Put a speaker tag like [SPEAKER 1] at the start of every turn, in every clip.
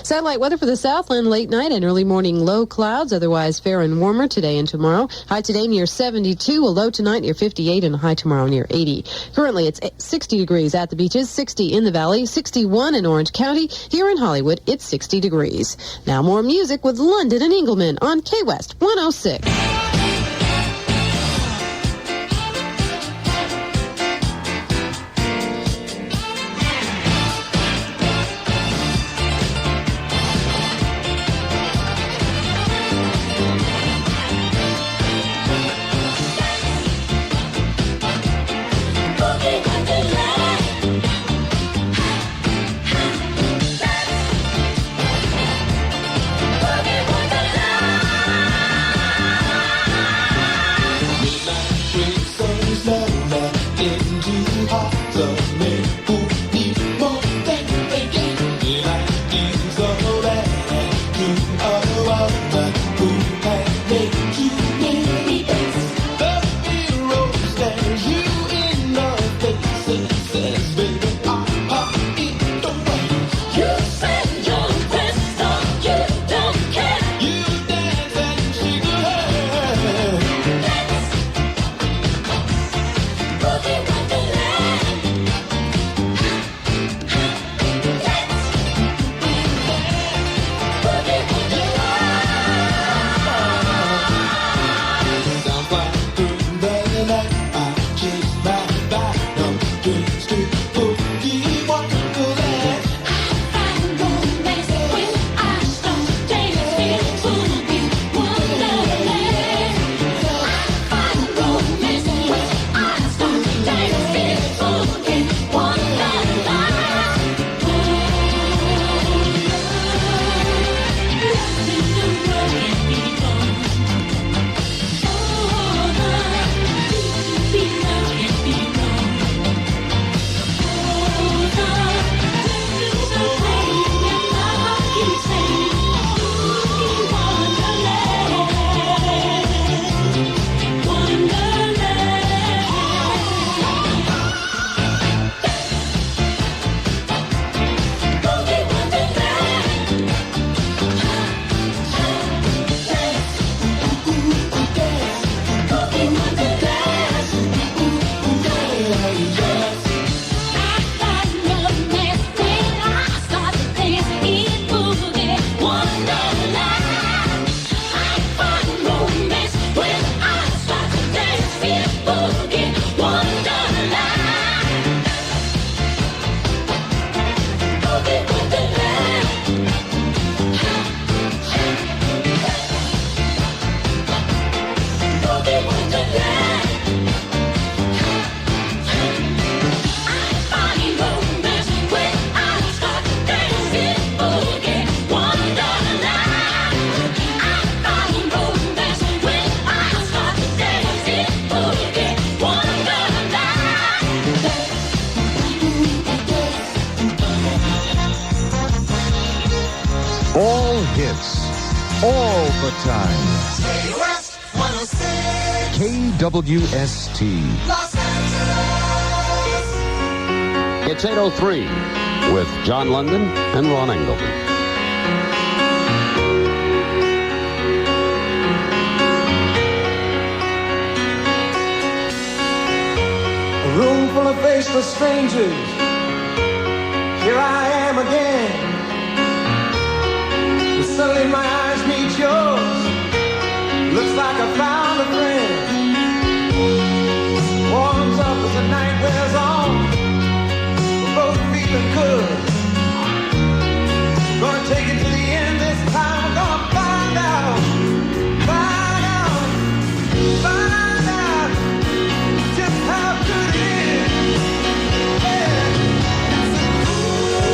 [SPEAKER 1] Satellite weather for the Southland, late night and early morning low clouds, otherwise fair and warmer today and tomorrow. High today near 72, a low tonight near 58, and a high tomorrow near 80. Currently, it's 60 degrees at the beaches, 60 in the valley, 61 in Orange County. Here in Hollywood, it's 60 degrees. Now more music with London and Engelman on KWST 106.
[SPEAKER 2] All hits, all the time. KWST.
[SPEAKER 3] Los Angeles.
[SPEAKER 4] It's 8:03 with John London and Ron Engelman.
[SPEAKER 5] A room full of faceless strangers. Here I am again. And suddenly my eyes meet yours. Looks like I found a friend. Warms up as the night wears on. We're both feeling good. Gonna take it to the end this time. We're gonna find out. Find out. Find out just how good it is. Yeah. It's a cool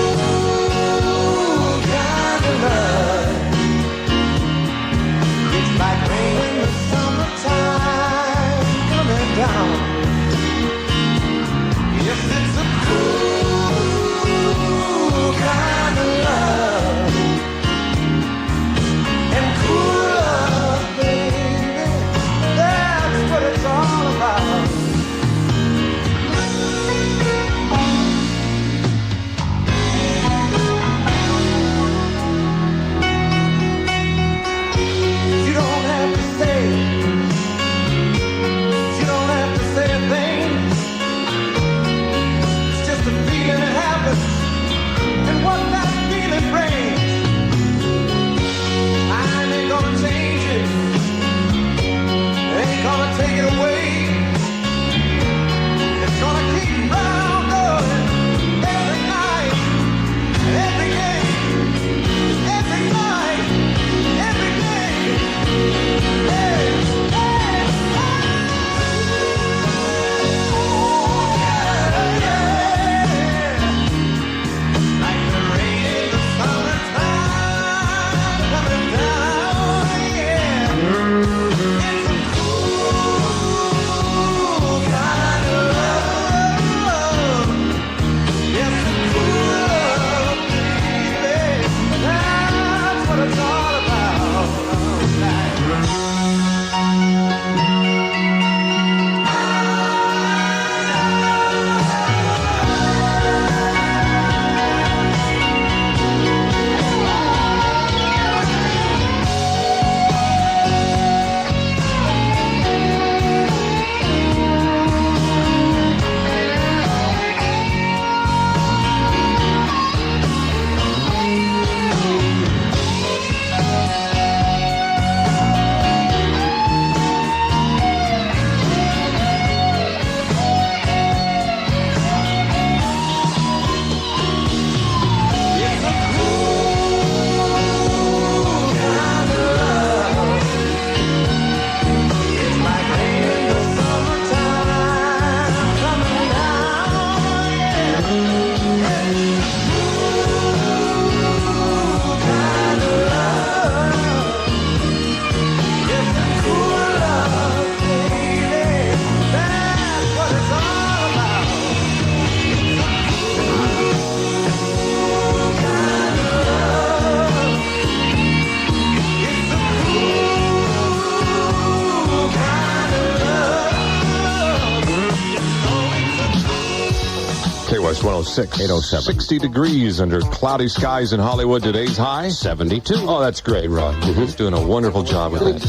[SPEAKER 2] 806.
[SPEAKER 4] 807.
[SPEAKER 2] 60 degrees under cloudy skies in Hollywood. Today's high?
[SPEAKER 4] 72.
[SPEAKER 2] Oh, that's great, Rod. He's doing a wonderful job with that.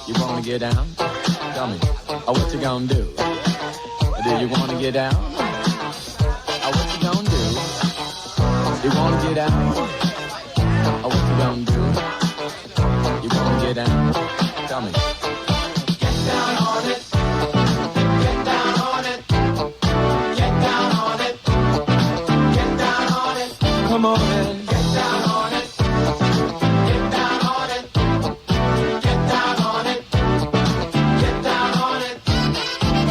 [SPEAKER 6] You wanna get down? Tell me. Oh, what you gonna do? Do you wanna get down? Oh, what you gonna do? You wanna get down? Oh, what you gonna do? You wanna get down? Tell me.
[SPEAKER 3] Get down on it. Get down on it. Get down on it. Get down on it.
[SPEAKER 6] Come on in.
[SPEAKER 3] Get down on it. Get down on it. Get down on it. Get down on it.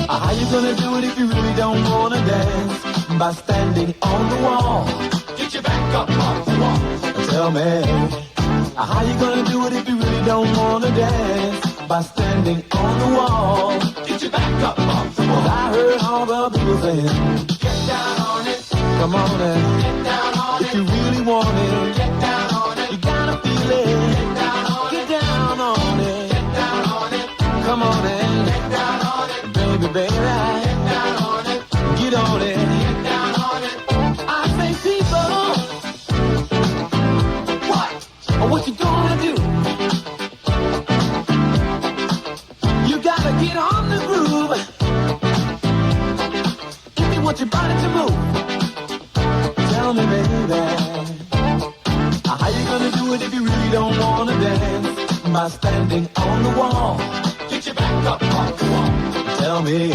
[SPEAKER 6] How you gonna do it if you really don't wanna dance? By standing on the wall.
[SPEAKER 3] Get your back up off the wall.
[SPEAKER 6] Tell me. How you gonna do it if you really don't wanna dance? By standing on the wall.
[SPEAKER 3] Get your back up off the wall.
[SPEAKER 6] I heard all the people saying,
[SPEAKER 3] Get down on it.
[SPEAKER 6] come on in.
[SPEAKER 3] Get down on
[SPEAKER 6] If
[SPEAKER 3] it.
[SPEAKER 6] you really want it,
[SPEAKER 3] Get down on it.
[SPEAKER 6] you gotta feel it.
[SPEAKER 3] Get down on it.
[SPEAKER 6] Get down on it.
[SPEAKER 3] Get down on it.
[SPEAKER 6] Come on in.
[SPEAKER 3] Get down on it.
[SPEAKER 6] Baby, baby.
[SPEAKER 3] Get down on it.
[SPEAKER 6] Get on it.
[SPEAKER 3] Get down on it.
[SPEAKER 6] I say people, what you gonna do? You gotta get on the groove. If you want your body to move, tell me, baby, how you gonna do it if you really don't wanna dance? By standing on the wall.
[SPEAKER 3] Get your back up off the wall.
[SPEAKER 6] Tell me,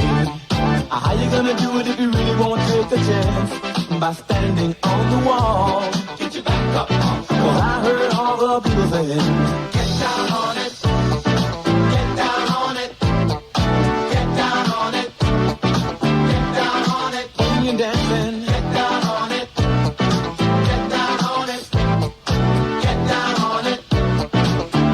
[SPEAKER 6] how you gonna do it if you really won't take a chance? By standing on the wall.
[SPEAKER 3] Get your back up off the wall.
[SPEAKER 6] Cause I heard all the people saying,
[SPEAKER 3] Get down on it. Get down on it. Get down on it. Get down on it.
[SPEAKER 6] when you're dancing,
[SPEAKER 3] Get down on it. Get down on it. Get down on it.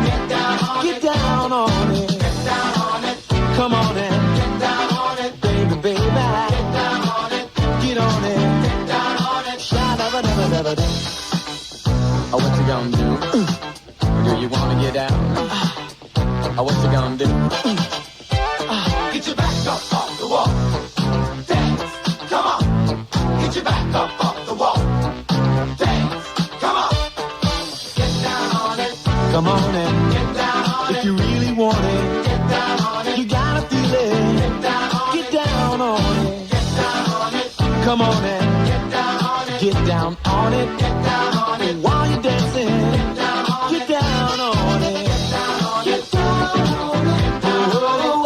[SPEAKER 3] Get down on it.
[SPEAKER 6] get down on it.
[SPEAKER 3] Get down on it.
[SPEAKER 6] Come on in,
[SPEAKER 3] Get down on it.
[SPEAKER 6] baby, baby.
[SPEAKER 3] Get down on it.
[SPEAKER 6] Get on it.
[SPEAKER 3] Get down on it.
[SPEAKER 6] Sha-da-ba-da-ba-da-ba-da. Oh, what you gonna do? Do you wanna get down? Oh, what you gonna do?
[SPEAKER 3] Get your back up off the wall. Dance. Come on. Get your back up off the wall. Dance. Come on. Get down on it.
[SPEAKER 6] Come on in.
[SPEAKER 3] Get down on
[SPEAKER 6] If
[SPEAKER 3] it.
[SPEAKER 6] you really want it,
[SPEAKER 3] Get down on it.
[SPEAKER 6] you gotta feel it.
[SPEAKER 3] Get down on
[SPEAKER 6] Get
[SPEAKER 3] it.
[SPEAKER 6] down on it.
[SPEAKER 3] Get down on it.
[SPEAKER 6] Come on in.
[SPEAKER 3] Get down on it.
[SPEAKER 6] Get down on it.
[SPEAKER 3] Get down on it.
[SPEAKER 6] While you're dancing,
[SPEAKER 3] Get down on
[SPEAKER 6] get
[SPEAKER 3] it.
[SPEAKER 6] down on it.
[SPEAKER 3] Get down on it. Get down on it.
[SPEAKER 6] Oh,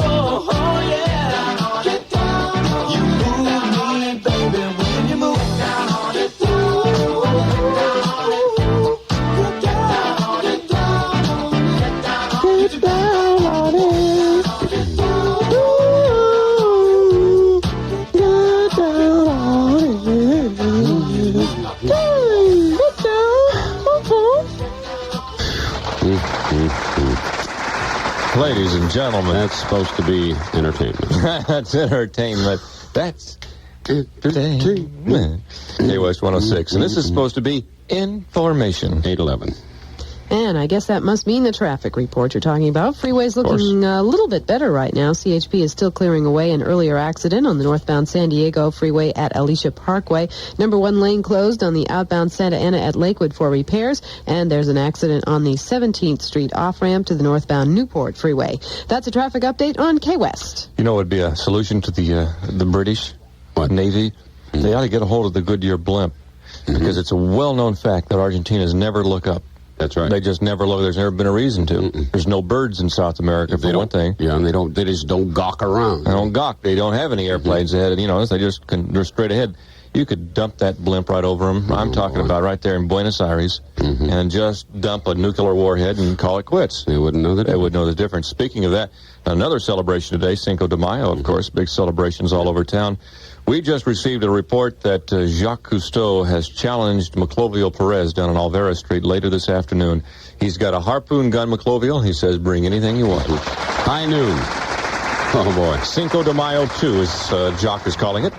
[SPEAKER 6] oh, oh, yeah.
[SPEAKER 3] Get down on it.
[SPEAKER 6] You move me, baby, when you move.
[SPEAKER 3] Get down on it.
[SPEAKER 6] Get down on it.
[SPEAKER 3] Get down on it. Get down on it. Get down on it.
[SPEAKER 6] Get down on it.
[SPEAKER 2] Ladies and gentlemen,
[SPEAKER 4] That's supposed to be entertainment.
[SPEAKER 2] that's entertainment. That's entertainment. KWST 106. And this is supposed to be information.
[SPEAKER 4] 811.
[SPEAKER 1] And I guess that must mean the traffic report you're talking about. Freeway's looking a little bit better right now. CHP is still clearing away an earlier accident on the northbound San Diego freeway at Alicia Parkway. Number 1 lane closed on the outbound Santa Ana at Lakewood for repairs. And there's an accident on the 17th Street off-ramp to the northbound Newport freeway. That's a traffic update on K-West.
[SPEAKER 2] You know what would be a solution to the British Navy? They ought to get a hold of the Goodyear blimp. Because it's a well-known fact that Argentinians never look up.
[SPEAKER 4] That's right.
[SPEAKER 2] They just never look. There's never been a reason to. There's no birds in South America, for one thing.
[SPEAKER 4] Yeah, and they just don't gawk around.
[SPEAKER 2] They don't gawk. They don't have any airplanes ahead. They're straight ahead. You could dump that blimp right over them. I'm talking about right there in Buenos Aires, and just dump a nuclear warhead and call it quits.
[SPEAKER 4] They wouldn't know that.
[SPEAKER 2] They would know the difference. Speaking of that, another celebration today, Cinco de Mayo, of course. Big celebrations all over town. We just received a report that Jacques Cousteau has challenged Maclovio Perez down on Alvera Street later this afternoon. He's got a harpoon gun, Maclovio. He says, bring anything you want.
[SPEAKER 4] High noon. Oh, boy.
[SPEAKER 2] Cinco de Mayo 2, as Jacques is calling it.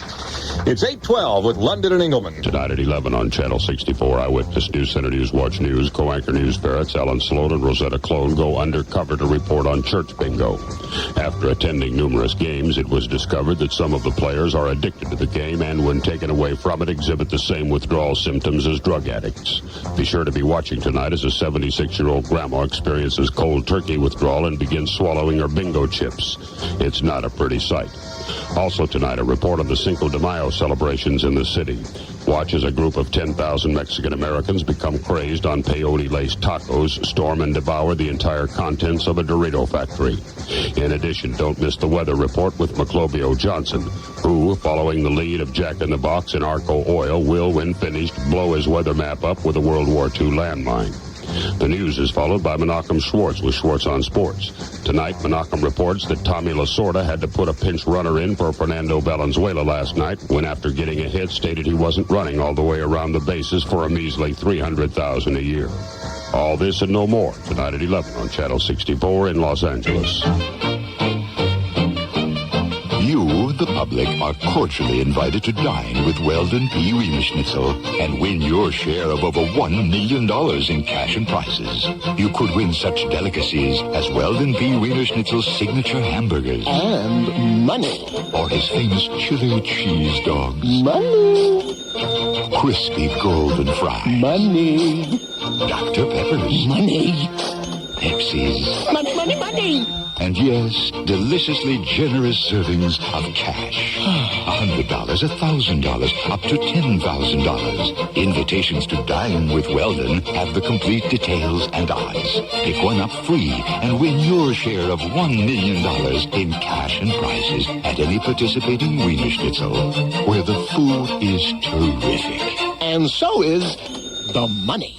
[SPEAKER 2] It's 8:12 with London and Engelman.
[SPEAKER 4] Tonight at 11 on Channel 64, Eyewitness News Center News Watch News, co-anchor News Parrots, Alan Sloan and Rosetta Clone go undercover to report on church bingo. After attending numerous games, it was discovered that some of the players are addicted to the game and, when taken away from it, exhibit the same withdrawal symptoms as drug addicts. Be sure to be watching tonight as a 76-year-old grandma experiences cold turkey withdrawal and begins swallowing her bingo chips. It's not a pretty sight. Also tonight, a report on the Cinco de Mayo celebrations in the city. Watch as a group of 10,000 Mexican-Americans become crazed on peyote-laced tacos, storm and devour the entire contents of a Dorito factory. In addition, don't miss the weather report with Maclovio Johnson, who, following the lead of Jack in the Box and Arco Oil, will, when finished, blow his weather map up with a World War II landmine. The news is followed by Menachem Schwartz with Schwartz on Sports. Tonight, Menachem reports that Tommy Lasorda had to put a pinch runner in for Fernando Valenzuela last night when, after getting a hit, stated he wasn't running all the way around the bases for a measly $300,000 a year. All this and no more tonight at 11 on Channel 64 in Los Angeles.
[SPEAKER 7] You, the public, are cordially invited to dine with Weldon P. Wiener Schnitzel and win your share of over $1 million in cash and prizes. You could win such delicacies as Weldon P. Wiener Schnitzel's signature hamburgers.
[SPEAKER 8] And money.
[SPEAKER 7] Or his famous chili cheese dogs.
[SPEAKER 8] Money.
[SPEAKER 7] Crispy golden fries.
[SPEAKER 8] Money.
[SPEAKER 7] Dr. Peppers.
[SPEAKER 8] Money.
[SPEAKER 7] Pepsis.
[SPEAKER 8] Money, money, money.
[SPEAKER 7] And yes, deliciously generous servings of cash. $100, $1,000, up to $10,000. Invitations to dine with Weldon have the complete details and odds. Pick one up free and win your share of $1 million in cash and prizes at any participating Wiener Schnitzel, where the food is terrific.
[SPEAKER 8] And so is the money.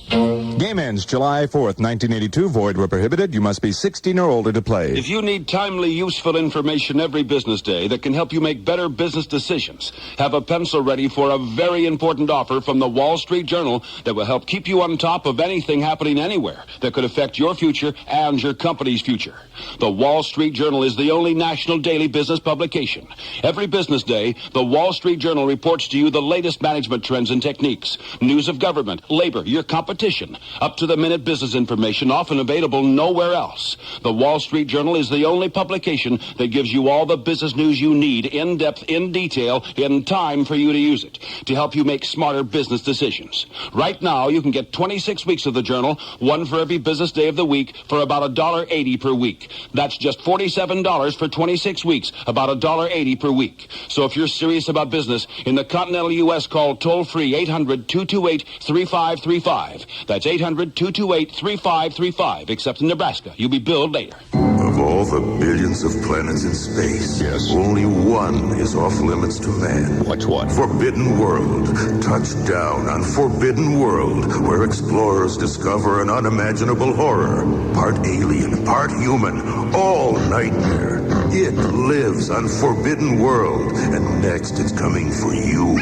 [SPEAKER 9] Game ends July 4th, 1982. Void where prohibited. You must be 16 or older to play.
[SPEAKER 10] If you need timely, useful information every business day that can help you make better business decisions, have a pencil ready for a very important offer from the Wall Street Journal that will help keep you on top of anything happening anywhere that could affect your future and your company's future. The Wall Street Journal is the only national daily business publication. Every business day, the Wall Street Journal reports to you the latest management trends and techniques, news of government, labor, your competition, up-to-the-minute business information often available nowhere else. The Wall Street Journal is the only publication that gives you all the business news you need, in depth, in detail, in time for you to use it, to help you make smarter business decisions. Right now, you can get 26 weeks of the Journal, one for every business day of the week, for about $1.80 per week. That's just $47 for 26 weeks, about $1.80 per week. So if you're serious about business, in the continental U.S., call toll-free 800-228-3535. That's 800-228-3535, except in Nebraska. You'll be billed later.
[SPEAKER 11] Of all the billions of planets in space,
[SPEAKER 2] Yes.
[SPEAKER 11] only one is off limits to man.
[SPEAKER 2] Which one?
[SPEAKER 11] Forbidden World. Touchdown on Forbidden World, where explorers discover an unimaginable horror. Part alien, part human, all nightmare. It lives on Forbidden World, and next it's coming for you.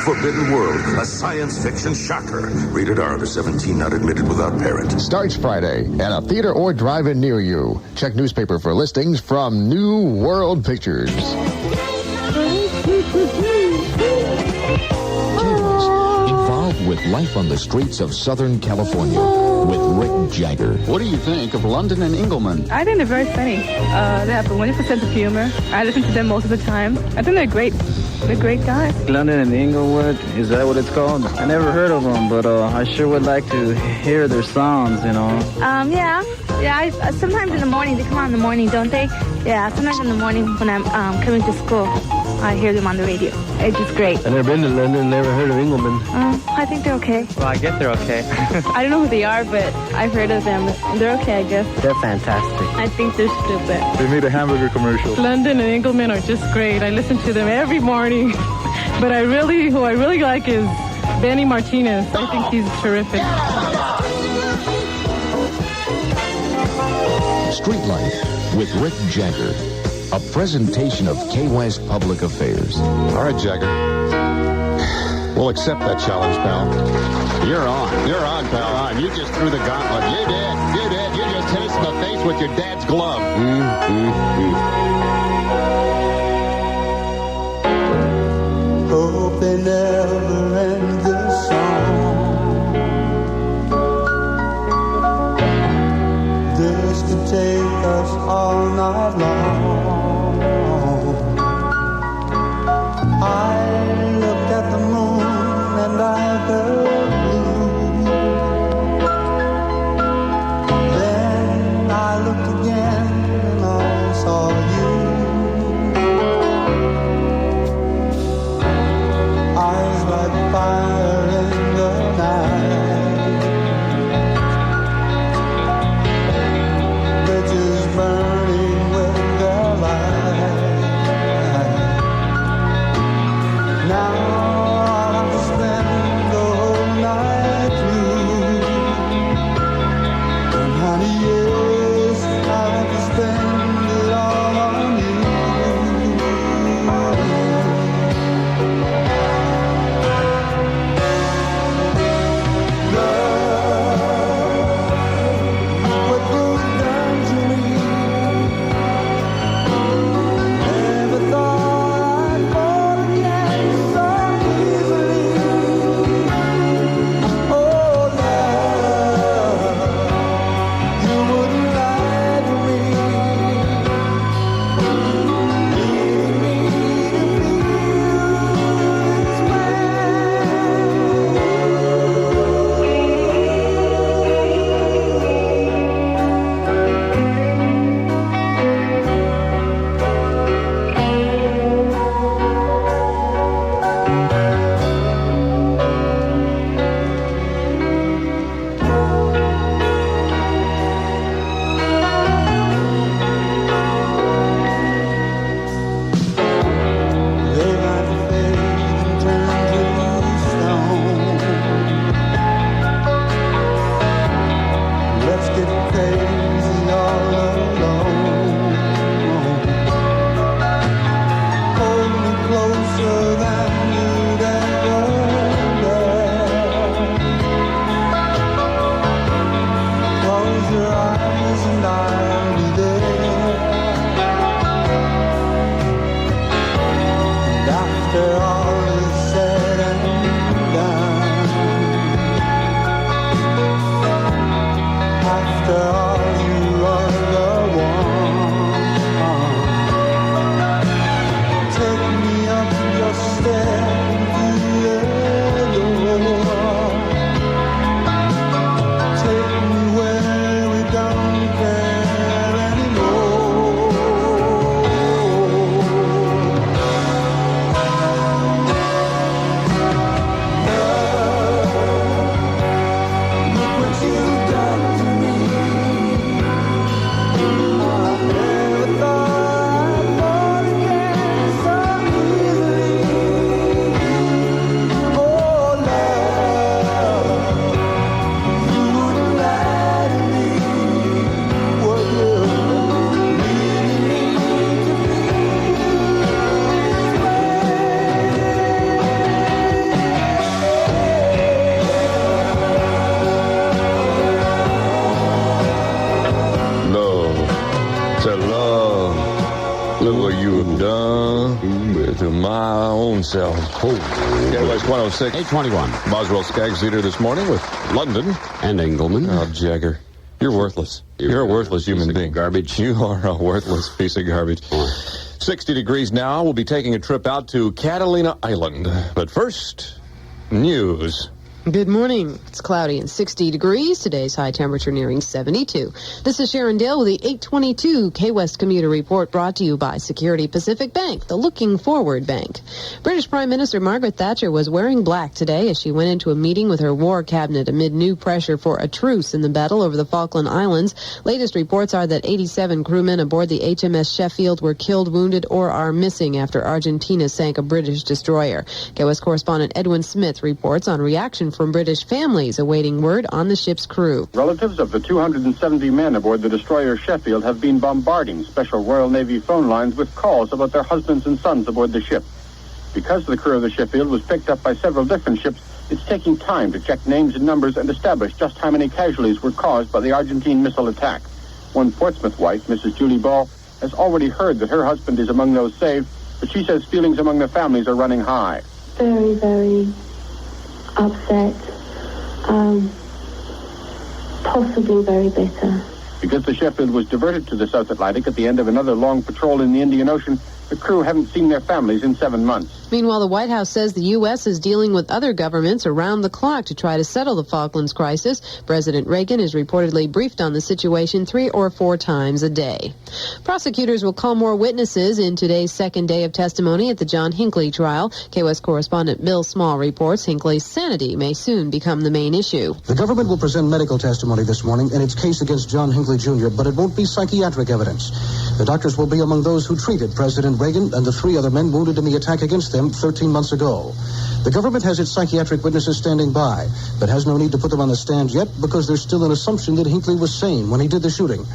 [SPEAKER 11] Forbidden World, a science fiction shocker. Rated R, under 17, not admitted without parent.
[SPEAKER 12] Starts Friday at a theater or drive-in near you. Check newspaper for listings from New World Pictures. Involved with life on the streets of Southern California with Rick Jagger.
[SPEAKER 6] What do you think of London and Engelman?
[SPEAKER 13] I think they're very funny. They have a wonderful sense of humor. I listen to them most of the time. I think they're great. They're great guys.
[SPEAKER 14] London and Inglewood, is that what it's called? I never heard of them, but I sure would like to hear their songs, you know.
[SPEAKER 13] Yeah, sometimes in the morning, they come on in the morning, don't they? Yeah, sometimes in the morning when I'm coming to school, I hear them on the radio. It's just great.
[SPEAKER 14] I've never been to London, never heard of Engelman.
[SPEAKER 13] I think they're okay.
[SPEAKER 14] Well, I guess they're okay.
[SPEAKER 13] I don't know who they are, but I've heard of them. They're okay, I guess.
[SPEAKER 14] They're fantastic.
[SPEAKER 13] I think they're stupid.
[SPEAKER 14] They made a hamburger commercial.
[SPEAKER 13] London and Engelman are just great. I listen to them every morning. But who I really like is Benny Martinez. I think he's terrific.
[SPEAKER 12] Street Life with Rick Jagger. A presentation of KWST Public Affairs.
[SPEAKER 2] All right, Jagger. We'll accept that challenge, pal.
[SPEAKER 4] You're on.
[SPEAKER 2] You're on, pal.
[SPEAKER 4] You're on. You just threw the gauntlet.
[SPEAKER 2] You did. You did. You just hit us in the face with your dad's glove.
[SPEAKER 11] Oh,
[SPEAKER 2] Look what you have done to my own self. KWST 106.
[SPEAKER 15] 821.
[SPEAKER 2] Boswell Skaggs leader this morning with London.
[SPEAKER 15] And Engelman.
[SPEAKER 2] Oh, Jagger. You're worthless. You're a worthless human being.
[SPEAKER 15] Garbage.
[SPEAKER 2] You are a worthless piece of garbage. 60 degrees now. We'll be taking a trip out to Catalina Island. But first, news.
[SPEAKER 1] Good morning. It's cloudy and 60 degrees. Today's high temperature nearing 72. This is Sharon Dale with the 822 KWST Commuter Report, brought to you by Security Pacific Bank, the looking forward bank. British Prime Minister Margaret Thatcher was wearing black today as she went into a meeting with her war cabinet amid new pressure for a truce in the battle over the Falkland Islands. Latest reports are that 87 crewmen aboard the HMS Sheffield were killed, wounded, or are missing after Argentina sank a British destroyer. KWST correspondent Edwin Smith reports on reaction from British families awaiting word on the ship's crew.
[SPEAKER 16] Relatives of the 270 men aboard the destroyer Sheffield have been bombarding special Royal Navy phone lines with calls about their husbands and sons aboard the ship. Because the crew of the Sheffield was picked up by several different ships, it's taking time to check names and numbers and establish just how many casualties were caused by the Argentine missile attack. One Portsmouth wife, Mrs. Julie Ball, has already heard that her husband is among those saved, but she says feelings among the families are running high.
[SPEAKER 17] Very, very upset, possibly very bitter.
[SPEAKER 16] Because the Sheffield was diverted to the South Atlantic at the end of another long patrol in the Indian Ocean, the crew haven't seen their families in 7 months.
[SPEAKER 1] Meanwhile, the White House says the U.S. is dealing with other governments around the clock to try to settle the Falklands crisis. President Reagan is reportedly briefed on the situation 3 or 4 times a day. Prosecutors will call more witnesses in today's second day of testimony at the John Hinckley trial. KWST correspondent Bill Small reports Hinckley's sanity may soon become the main issue.
[SPEAKER 18] The government will present medical testimony this morning in its case against John Hinckley Jr., but it won't be psychiatric evidence. The doctors will be among those who treated President Reagan and the 3 other men wounded in the attack against them 13 months ago. The government has its psychiatric witnesses standing by, but has no need to put them on the stand yet because there's still an assumption that Hinckley was sane when he did the shooting.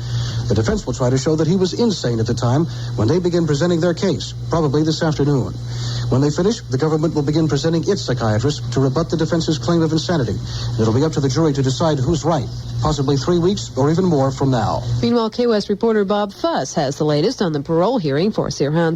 [SPEAKER 18] The defense will try to show that he was insane at the time when they begin presenting their case, probably this afternoon. When they finish, the government will begin presenting its psychiatrist to rebut the defense's claim of insanity. It'll be up to the jury to decide who's right, possibly 3 weeks or even more from now.
[SPEAKER 1] Meanwhile, KWST reporter Bob Fuss has the latest on the parole hearing for Sirhan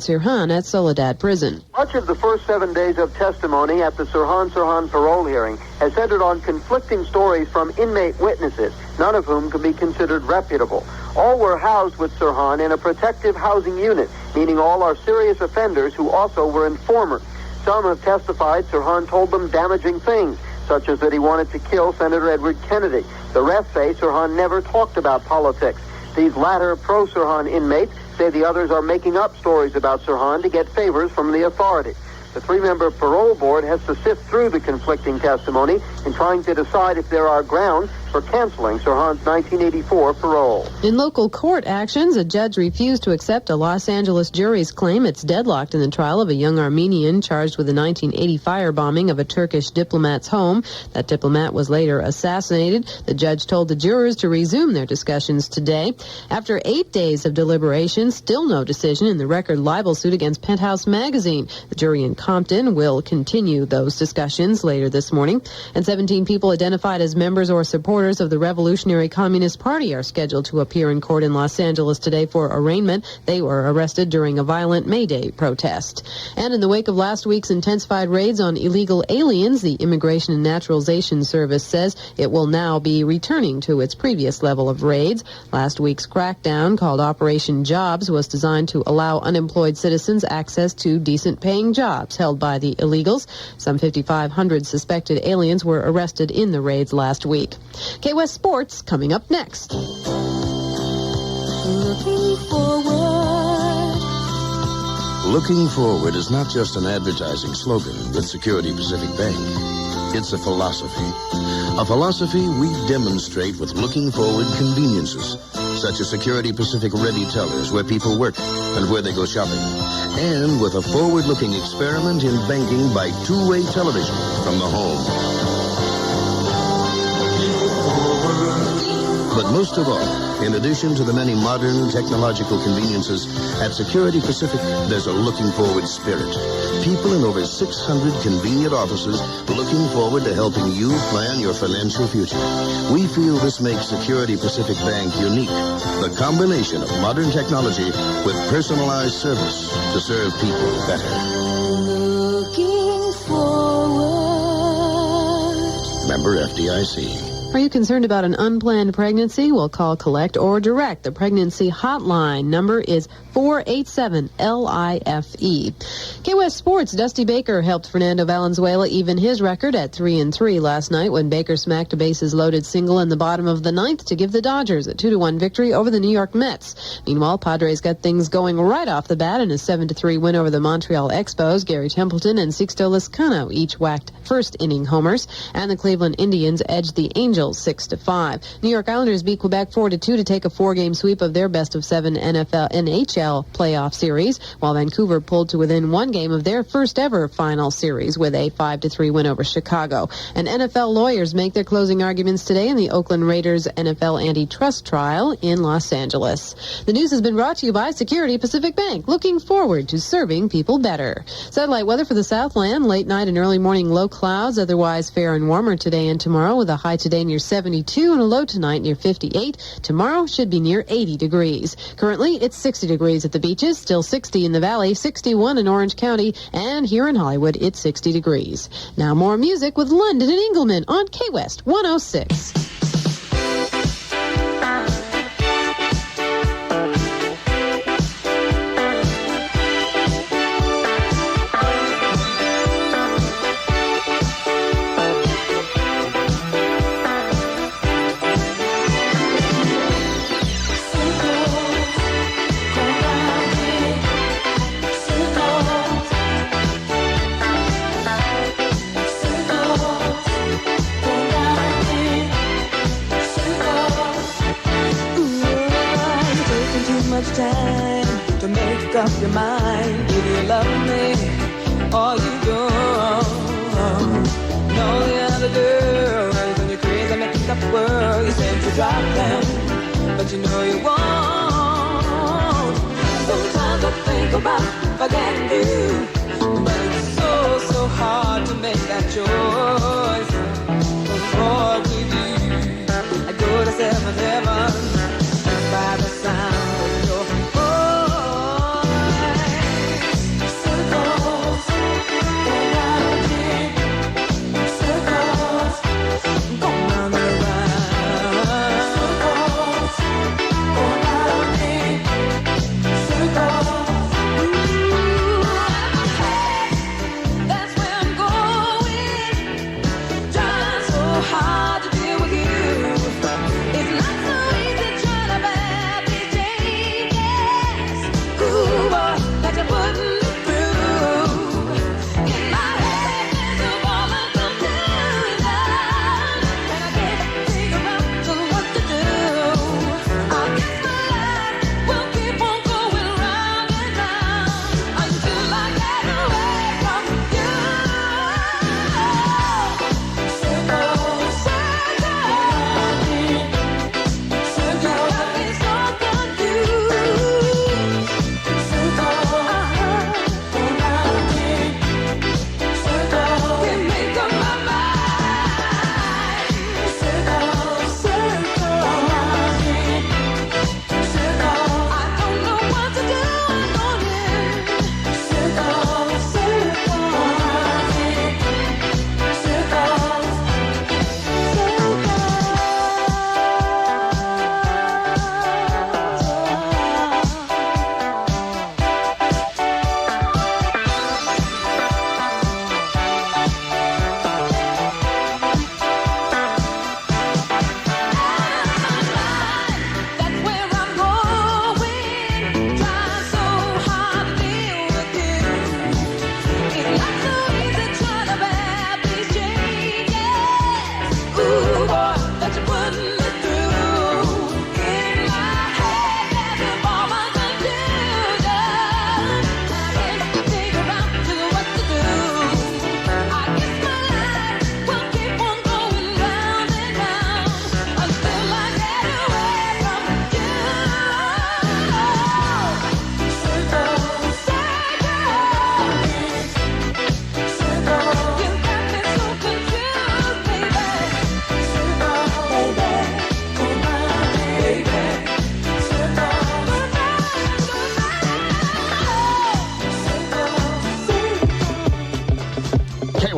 [SPEAKER 1] at Soledad Prison.
[SPEAKER 19] Much of the first 7 days of testimony at the Sirhan parole hearing has centered on conflicting stories from inmate witnesses, none of whom can be considered reputable. All were housed with Sirhan in a protective housing unit, meaning all are serious offenders who also were informers. Some have testified Sirhan told them damaging things, such as that he wanted to kill Senator Edward Kennedy. The rest say Sirhan never talked about politics. These latter pro-Sirhan inmates say the others are making up stories about Sirhan to get favors from the authorities. The 3-member parole board has to sift through the conflicting testimony in trying to decide if there are grounds for canceling Sirhan's 1984 parole.
[SPEAKER 1] In local court actions, a judge refused to accept a Los Angeles jury's claim it's deadlocked in the trial of a young Armenian charged with the 1980 firebombing of a Turkish diplomat's home. That diplomat was later assassinated. The judge told the jurors to resume their discussions today. After 8 days of deliberation, still no decision in the record libel suit against Penthouse magazine. The jury in Compton will continue those discussions later this morning. And 17 people identified as members or supporters of the Revolutionary Communist Party are scheduled to appear in court in Los Angeles today for arraignment. They were arrested during a violent May Day protest. And in the wake of last week's intensified raids on illegal aliens, the Immigration and Naturalization Service says it will now be returning to its previous level of raids. Last week's crackdown, called Operation Jobs, was designed to allow unemployed citizens access to decent-paying jobs held by the illegals. Some 5,500 suspected aliens were arrested in the raids last week. KWST Sports coming up next.
[SPEAKER 20] Looking forward. Looking forward is not just an advertising slogan with Security Pacific Bank. It's a philosophy. A philosophy we demonstrate with looking forward conveniences, such as Security Pacific Ready Tellers, where people work and where they go shopping. And with a forward-looking experiment in banking by two-way television from the home. But But most of all, in addition to the many modern technological conveniences, at Security Pacific, there's a looking forward spirit. People in over 600 convenient offices looking forward to helping you plan your financial future. We feel this makes Security Pacific Bank unique. The combination of modern technology with personalized service to serve people better.
[SPEAKER 15] Looking forward.
[SPEAKER 20] Member FDIC.
[SPEAKER 1] Are you concerned about an unplanned pregnancy? Well, call Collect or Direct. The pregnancy hotline number is 487-LIFE. KWST Sports, Dusty Baker helped Fernando Valenzuela even his record at 3-3 last night when Baker smacked a bases-loaded single in the bottom of the ninth to give the Dodgers a 2-1 victory over the New York Mets. Meanwhile, Padres got things going right off the bat in a 7-3 win over the Montreal Expos. Gary Templeton and Sixto Lezcano each whacked first-inning homers, and the Cleveland Indians edged the Angels 6-5. New York Islanders beat Quebec 4-2 to take a 4-game sweep of their best-of-7 NHL playoff series, while Vancouver pulled to within one game of their first-ever final series with a 5-3 win over Chicago. And NFL lawyers make their closing arguments today in the Oakland Raiders NFL antitrust trial in Los Angeles. The news has been brought to you by Security Pacific Bank, looking forward to serving people better. Satellite weather for the Southland, late night and early morning low clouds, otherwise fair and warmer today and tomorrow with a high today near 72 and a low tonight near 58. Tomorrow should be near 80 degrees. Currently, it's 60 degrees at the beaches, still 60 in the valley, 61 in Orange County, and here in Hollywood, it's 60 degrees. Now more music with London and Engelman on KWST 106.
[SPEAKER 5] Time to make up your mind. Do you love me or you don't? No, the other girls and your crazy making up world. You said you drop them, but you know you won't. Sometimes I think about forgetting you, but it's so hard to make that choice. Before we do, I go to 7 heavens by the sound.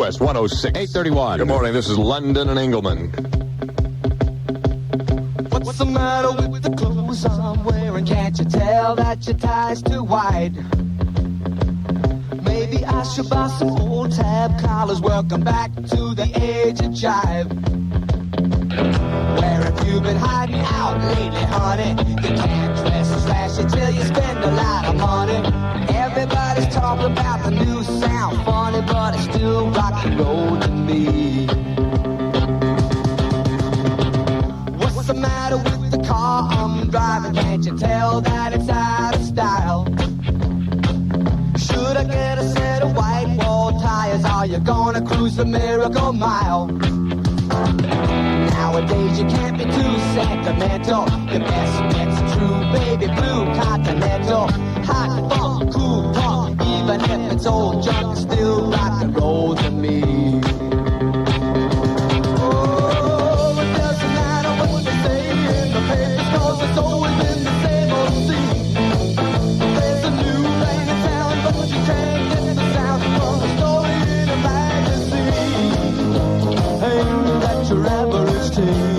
[SPEAKER 2] KWST 106.
[SPEAKER 21] 831.
[SPEAKER 2] Good morning. This is London and Engelman.
[SPEAKER 5] What's the matter with the clothes I'm wearing? Can't you tell that your tie's too wide? Maybe I should buy some old tab collars. Welcome back to the age of jive. Where have you been hiding out lately, honey? You can't dress as flashy till you spend a lot of money. Everybody's talking about the new sound, funny, but it's still rock and roll to me. What's the matter with the car I'm driving? Can't you tell that it's out of style? Should I get a set of white wall tires? Are you gonna cruise the Miracle Mile? Nowadays you can't be too sentimental. Your best bet's a true baby blue Continental. Hot funk, cool punk, even if it's old junk, it's still rock and roll to me. Oh, it doesn't matter what they say in the papers, 'cause it's always been the same old scene. There's a new thing in town, but you can't get the sound from a story in a magazine. Ain't that your average teen?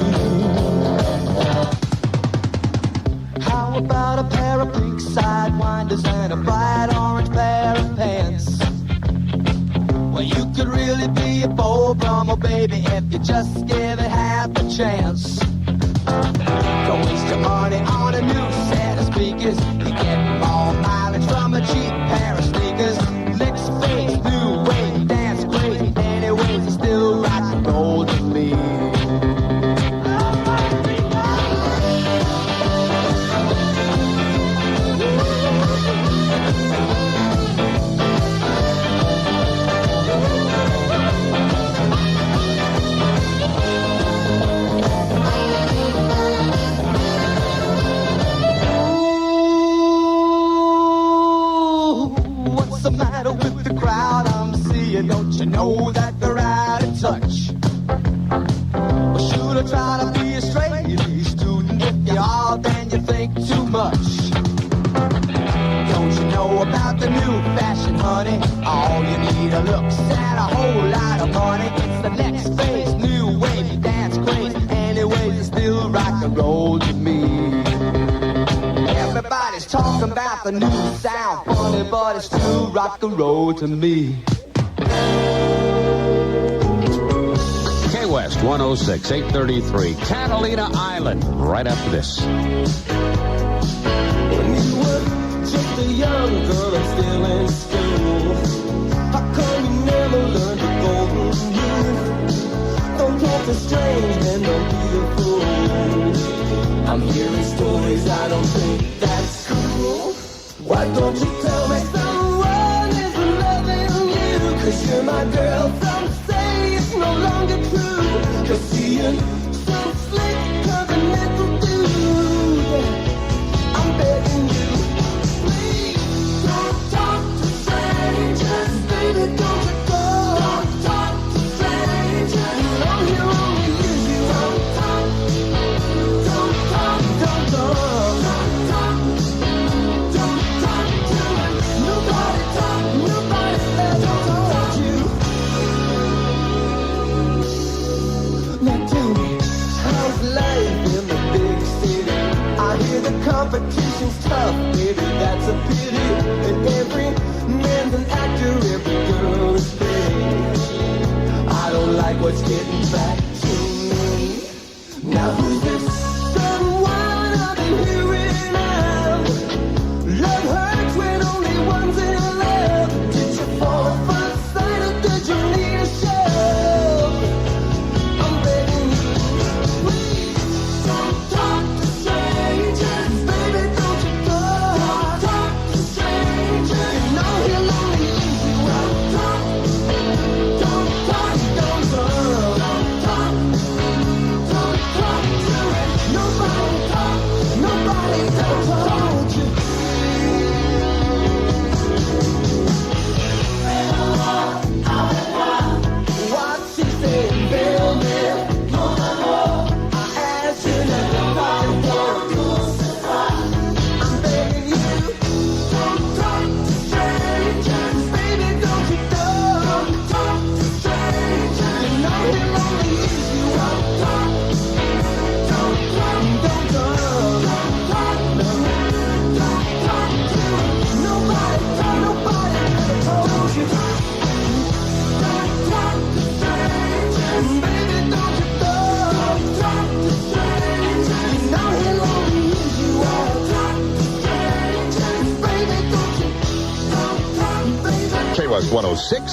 [SPEAKER 5] How about a pair of pink sidewinders and a bright orange pair of pants? Well, you could really be a Beau Brummel, baby, if you just give it half a chance. Don't waste your money on a new set of speakers. You get more mileage from a cheap pair of sneakers. Next phase, new wave, dance crazy. Anyways, it's still rock and roll to me. What's the matter with the crowd I'm seeing? Don't you know that they're out of touch? Or should I try to be a straight student? If you are, then you think too much. Don't you know about the new fashion, honey? All you need are looks and a whole lot of money. It's the next phase, new wave, dance craze. Anyways, it's still rock and roll to me. Everybody's talking about the new sound, funny, but it's still rock and roll to me.
[SPEAKER 21] KWST 106, 833. Catalina Island. Right after this.
[SPEAKER 5] When you were just a young girl and still in school, how come you never learned the golden rule? Don't talk to strange men, don't be a fool. I'm hearing stories, I don't think that's cool. Why don't you tell me someone is loving you? 'Cause you're my girl, some say it's no longer true. 'Cause seeing so slick, covenantal dude, I'm begging you, please don't talk to strangers, baby, don't you go. Don't talk to strangers, you know he'll only use you. Don't talk, don't talk, don't talk, don't talk, don't talk to him. Nobody talk, nobody ever told you. Now tell me, how's life in the big city? I hear the competition's tough, baby, that's a pity. And every man's an actor, every girl is pretty. I don't like what's getting back to me. Now who's this someone I've been hearing of? Love hurts when only one's in love. Did you fall for the sight or did you need a shove? I'm begging you, please don't talk to strangers, baby, don't you go. Don't talk to strangers, you know he'll only use you. Don't talk, don't talk, don't talk, don't talk.
[SPEAKER 2] 106,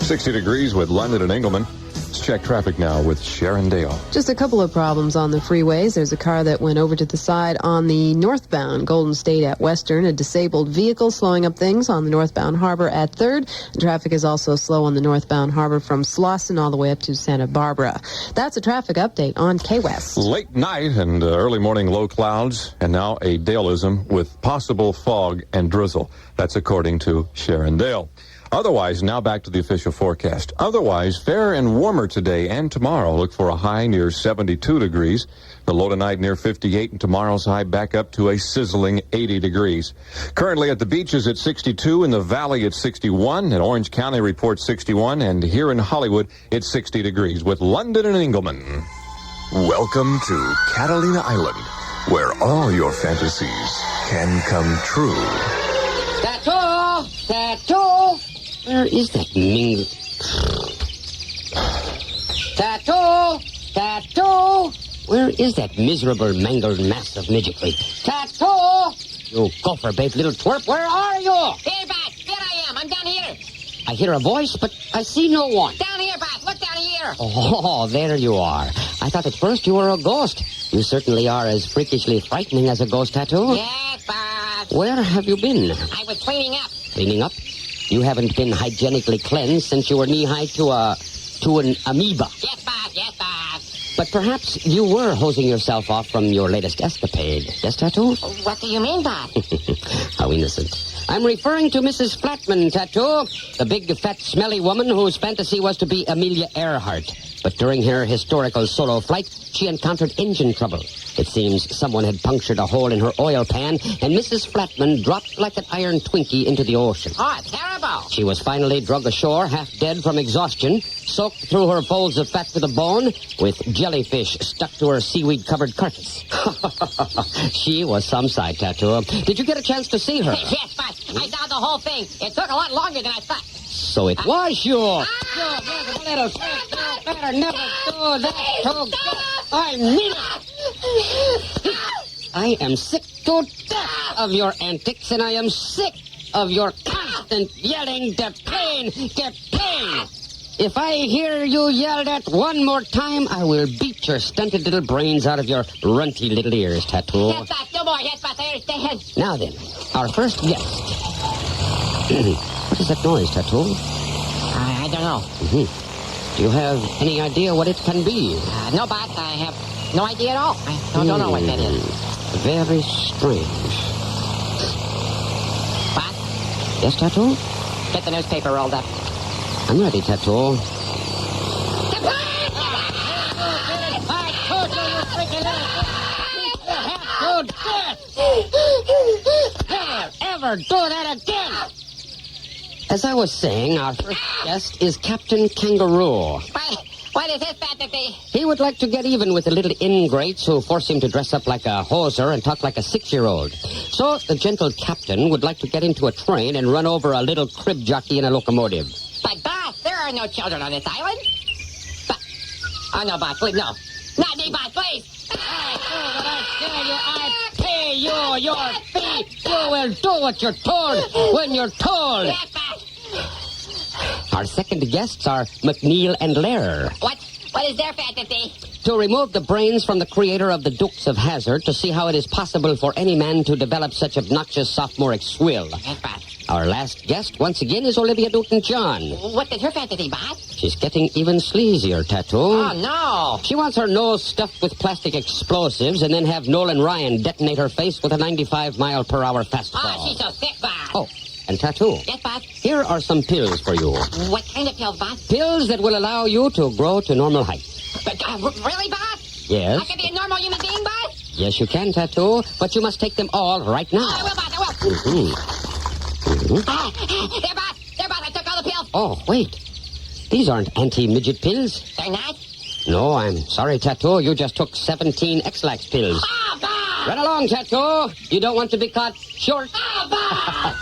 [SPEAKER 2] 60 degrees with London and Engelman. Let's check traffic now with Sharon Dale.
[SPEAKER 1] Just a couple of problems on the freeways. There's a car that went over to the side on the northbound Golden State at Western. A disabled vehicle slowing up things on the northbound Harbor at 3rd. Traffic is also slow on the northbound Harbor from Slauson all the way up to Santa Barbara. That's a traffic update on KWST.
[SPEAKER 2] Late night and early morning low clouds, and now a Daleism with possible fog and drizzle. That's according to Sharon Dale. Otherwise, now back to the official forecast. Otherwise, fair and warmer today and tomorrow. Look for a high near 72 degrees. The low tonight near 58, and tomorrow's high back up to a sizzling 80 degrees. Currently at the beaches at 62, in the valley at 61, and Orange County reports 61, and here in Hollywood it's 60 degrees with London and Engelman.
[SPEAKER 11] Welcome to Catalina Island, where all your fantasies can come true.
[SPEAKER 8] Tattoo! Tattoo! Where is that ming... Tattoo! Tattoo! Where is that miserable, mangled mass of midgetry? Tattoo! You gopher-baked little twerp, where are you?
[SPEAKER 3] Here, Bart. Here I am. I'm down here.
[SPEAKER 8] I hear a voice, but I see no one.
[SPEAKER 3] Down here, Bart. Look down here.
[SPEAKER 8] Oh, there you are. I thought at first you were a ghost. You certainly are as freakishly frightening as a ghost, Tattoo.
[SPEAKER 3] Yes, Bart.
[SPEAKER 8] Where have you been?
[SPEAKER 3] I was cleaning up.
[SPEAKER 8] Cleaning up? You haven't been hygienically cleansed since you were knee-high to an amoeba.
[SPEAKER 3] Yes, Bart. Yes, Bart.
[SPEAKER 8] But perhaps you were hosing yourself off from your latest escapade. Yes, Tattoo?
[SPEAKER 3] What do you mean, Bart?
[SPEAKER 8] How innocent. I'm referring to Mrs. Flatman, Tattoo, the big, fat, smelly woman whose fantasy was to be Amelia Earhart. But during her historical solo flight, she encountered engine trouble. It seems someone had punctured a hole in her oil pan, and Mrs. Flatman dropped like an iron Twinkie into the ocean.
[SPEAKER 3] Oh, terrible.
[SPEAKER 8] She was finally drugged ashore, half dead from exhaustion, soaked through her folds of fat to the bone, with jellyfish stuck to her seaweed-covered carcass. She was some sight, Tattoo. Did you get a chance to see her?
[SPEAKER 3] Yes, Bart. I saw the whole thing. It took a lot longer than I thought.
[SPEAKER 8] So it was you. You little trick. You better never do that to I mean it. I am sick to death of your antics, and I am sick of your constant yelling, "Get pain! Get pain!" If I hear you yell that one more time, I will beat your stunted little brains out of your runty little ears, Tattoo.
[SPEAKER 3] Yes, Bart. No more. Yes, Bart. I understand.
[SPEAKER 8] Now then, our first guest. What is that noise, Tattoo?
[SPEAKER 3] I don't know.
[SPEAKER 8] Do you have any idea what it can be?
[SPEAKER 3] No, Bart. I have no idea at all. I don't know what that is.
[SPEAKER 8] Very strange.
[SPEAKER 3] Bart?
[SPEAKER 8] Yes, Tattoo?
[SPEAKER 3] Get the newspaper rolled up.
[SPEAKER 8] I'm ready, Tattoo. Never, ever do that again! As I was saying, our first guest is Captain Kangaroo.
[SPEAKER 3] What is his fantasy?
[SPEAKER 8] He would like to get even with the little ingrates who force him to dress up like a hoser and talk like a 6-year-old. So the gentle captain would like to get into a train and run over a little crib jockey in a locomotive.
[SPEAKER 3] But, Bart, there are no children on this island. But, oh, no, Bart, please, no. Not me, Bart, please.
[SPEAKER 8] I pay you your fee. You will do what you're told when you're told.
[SPEAKER 3] Yes, Bart.
[SPEAKER 8] Our second guests are McNeil and Lair.
[SPEAKER 3] What is their fantasy?
[SPEAKER 8] To remove the brains from the creator of the Dukes of Hazzard to see how it is possible for any man to develop such obnoxious sophomoric swill.
[SPEAKER 3] Yes, Bart.
[SPEAKER 8] Our last guest, once again, is Olivia Newton-John.
[SPEAKER 3] What is her fantasy, Bart?
[SPEAKER 8] She's getting even sleazier, Tattoo.
[SPEAKER 3] Oh, no.
[SPEAKER 8] She wants her nose stuffed with plastic explosives and then have Nolan Ryan detonate her face with a 95-mile-per-hour fastball.
[SPEAKER 3] Oh, she's so sick, Bart.
[SPEAKER 8] Oh, and Tattoo.
[SPEAKER 3] Yes, Bart?
[SPEAKER 8] Here are some pills for you.
[SPEAKER 3] What kind of pills, Bart?
[SPEAKER 8] Pills that will allow you to grow to normal height.
[SPEAKER 3] But, really, Bart?
[SPEAKER 8] Yes?
[SPEAKER 3] I can be a normal human being, Bart?
[SPEAKER 8] Yes, you can, Tattoo, but you must take them all right now.
[SPEAKER 3] Oh, I will, Bart, I will. There, Bart. There, Bart. I took all the pills.
[SPEAKER 8] Oh, wait. These aren't anti-midget pills.
[SPEAKER 3] They're not?
[SPEAKER 8] No, I'm sorry, Tattoo. You just took 17 X-Lax pills.
[SPEAKER 3] Oh, Bart!
[SPEAKER 8] Run along, Tattoo. You don't want to be caught short.
[SPEAKER 3] Oh, Bart!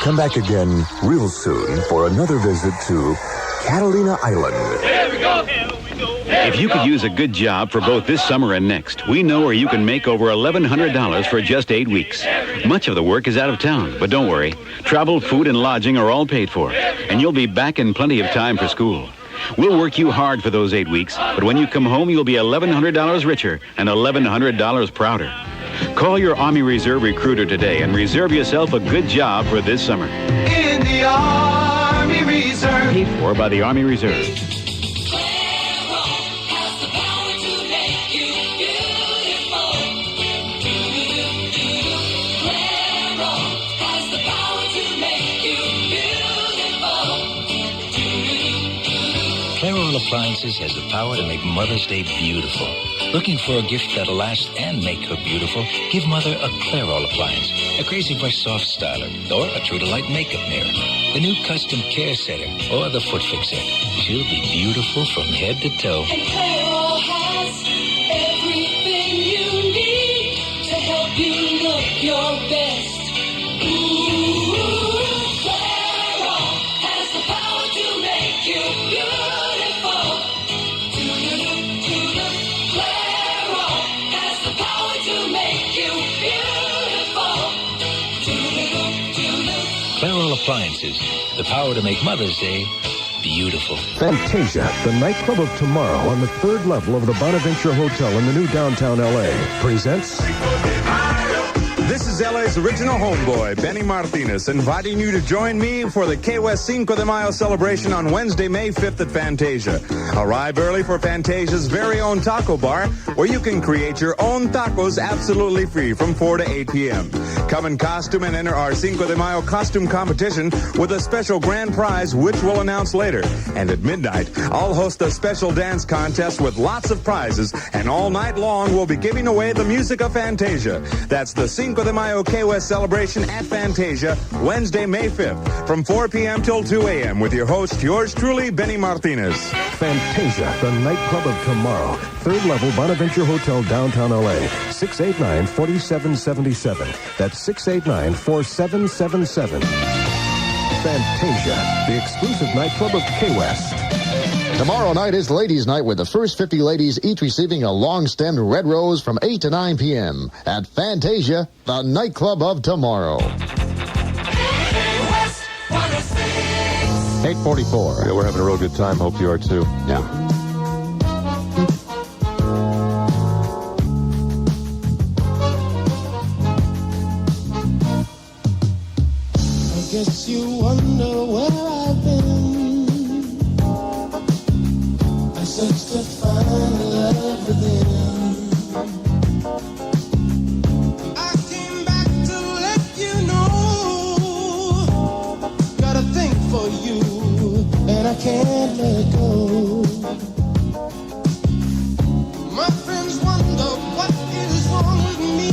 [SPEAKER 11] Come back again real soon for another visit to Catalina Island.
[SPEAKER 22] Here we go. Here we go. Here
[SPEAKER 7] If you could use a good job for both this summer and next, we know where you can make over $1,100 for just 8 weeks. Much of the work is out of town, but don't worry. Travel, food, and lodging are all paid for, and you'll be back in plenty of time for school. We'll work you hard for those 8 weeks, but when you come home, you'll be $1,100 richer and $1,100 prouder. Call your Army Reserve recruiter today and reserve yourself a good job for this summer.
[SPEAKER 5] In the Army Reserve.
[SPEAKER 7] Paid for by the Army Reserve.
[SPEAKER 22] Clairol Appliances has the power to make Mother's Day beautiful. Looking for a gift that'll last and make her beautiful? Give Mother a Clairol appliance, a Crazy Brush Soft Styler, or a True Delight Makeup Mirror, the new Custom Care Setter, or the Foot Fixer. She'll be beautiful from head to toe.
[SPEAKER 5] And Clairol has everything you need to help you look your best. Ooh, Clairol has the power to make you beautiful.
[SPEAKER 22] Clairol Appliances, the power to make Mother's Day beautiful.
[SPEAKER 23] Fantasia, the nightclub of tomorrow on the 3rd level of the Bonaventure Hotel in the new downtown L.A. presents...
[SPEAKER 9] This is LA's original homeboy, Benny Martinez, inviting you to join me for the KWST Cinco de Mayo celebration on Wednesday, May 5th at Fantasia. Arrive early for Fantasia's very own taco bar, where you can create your own tacos absolutely free from 4 to 8 p.m. Come in costume and enter our Cinco de Mayo costume competition with a special grand prize, which we'll announce later. And at midnight, I'll host a special dance contest with lots of prizes, and all night long we'll be giving away the music of Fantasia. That's the Cinco de Mayo KWST celebration at Fantasia, Wednesday, May 5th, from 4 p.m. till 2 a.m. with your host, yours truly, Benny Martinez.
[SPEAKER 23] Fantasia, the nightclub of tomorrow. 3rd level Bonaventure Hotel, downtown L.A. 689-4777. That's 689-4777. Fantasia, the exclusive nightclub of KWST.
[SPEAKER 12] Tomorrow night is Ladies' Night, with the first 50 ladies each receiving a long-stemmed red rose from 8 to 9 p.m. at Fantasia, the nightclub of tomorrow.
[SPEAKER 2] 8:44. Yeah, we're having a real good time. Hope you are too.
[SPEAKER 12] Yeah.
[SPEAKER 5] I guess you wonder where I've been. I searched to find love within. I came back to let you know. Got a thing for you, and I can't let go. My friends wonder what is wrong with me.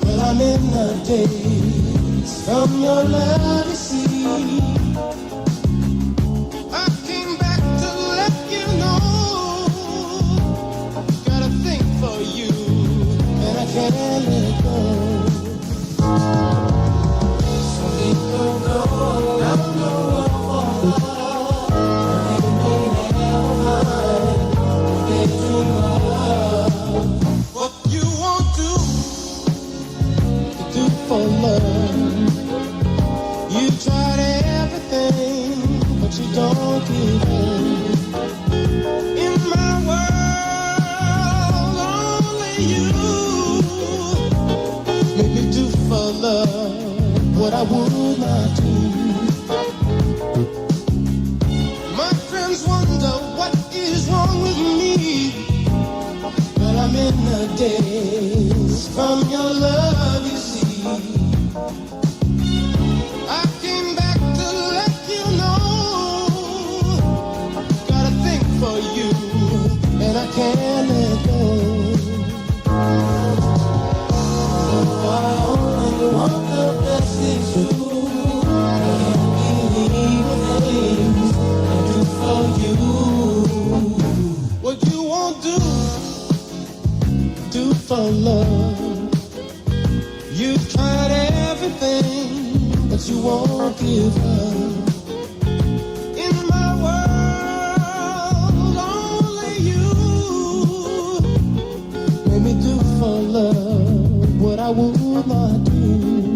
[SPEAKER 5] Well, I'm in the daze from your love, you see. I came back to let you know. Got a thing for you, and I can't let go. So people go down the road for love. They do love. What you won't do, you do for love. You tried everything, but you don't give in. In my world, only you make me do for love what I would not do. My friends wonder what is wrong with me. Well, I'm in the daze from your love, you see. I came back to let you know. Got a thing for you, and I can't let go. Oh, I only want the best things for you. Things I do for you. What you won't do for love. You've tried everything, but you won't give up. In my world, only me do for love what I would not do.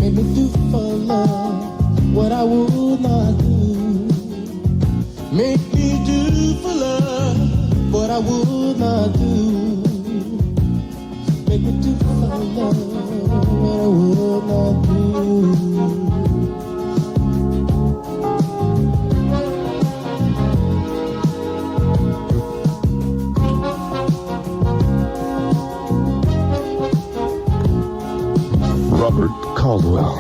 [SPEAKER 5] Make me do for love what I would not do. Make me do for love what I would not do. Make me do for love what I would not do.
[SPEAKER 2] Robert Caldwell.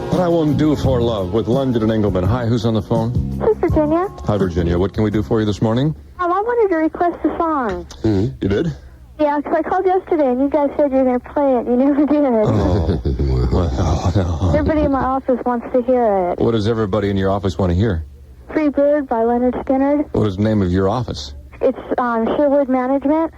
[SPEAKER 2] What I won't do for love with London and Engelman. Hi, who's on the phone?
[SPEAKER 13] This is Virginia.
[SPEAKER 2] Hi, Virginia. What can we do for you this morning?
[SPEAKER 13] I wanted to request a song.
[SPEAKER 2] You did?
[SPEAKER 13] Yeah, because I called yesterday and you guys said you were going to play it. You never did.
[SPEAKER 2] Oh, no.
[SPEAKER 13] Everybody in my office wants to hear it.
[SPEAKER 2] What does everybody in your office want to hear?
[SPEAKER 13] Free Bird by Leonard Skinner.
[SPEAKER 2] What is the name of your office?
[SPEAKER 13] It's Sherwood Management.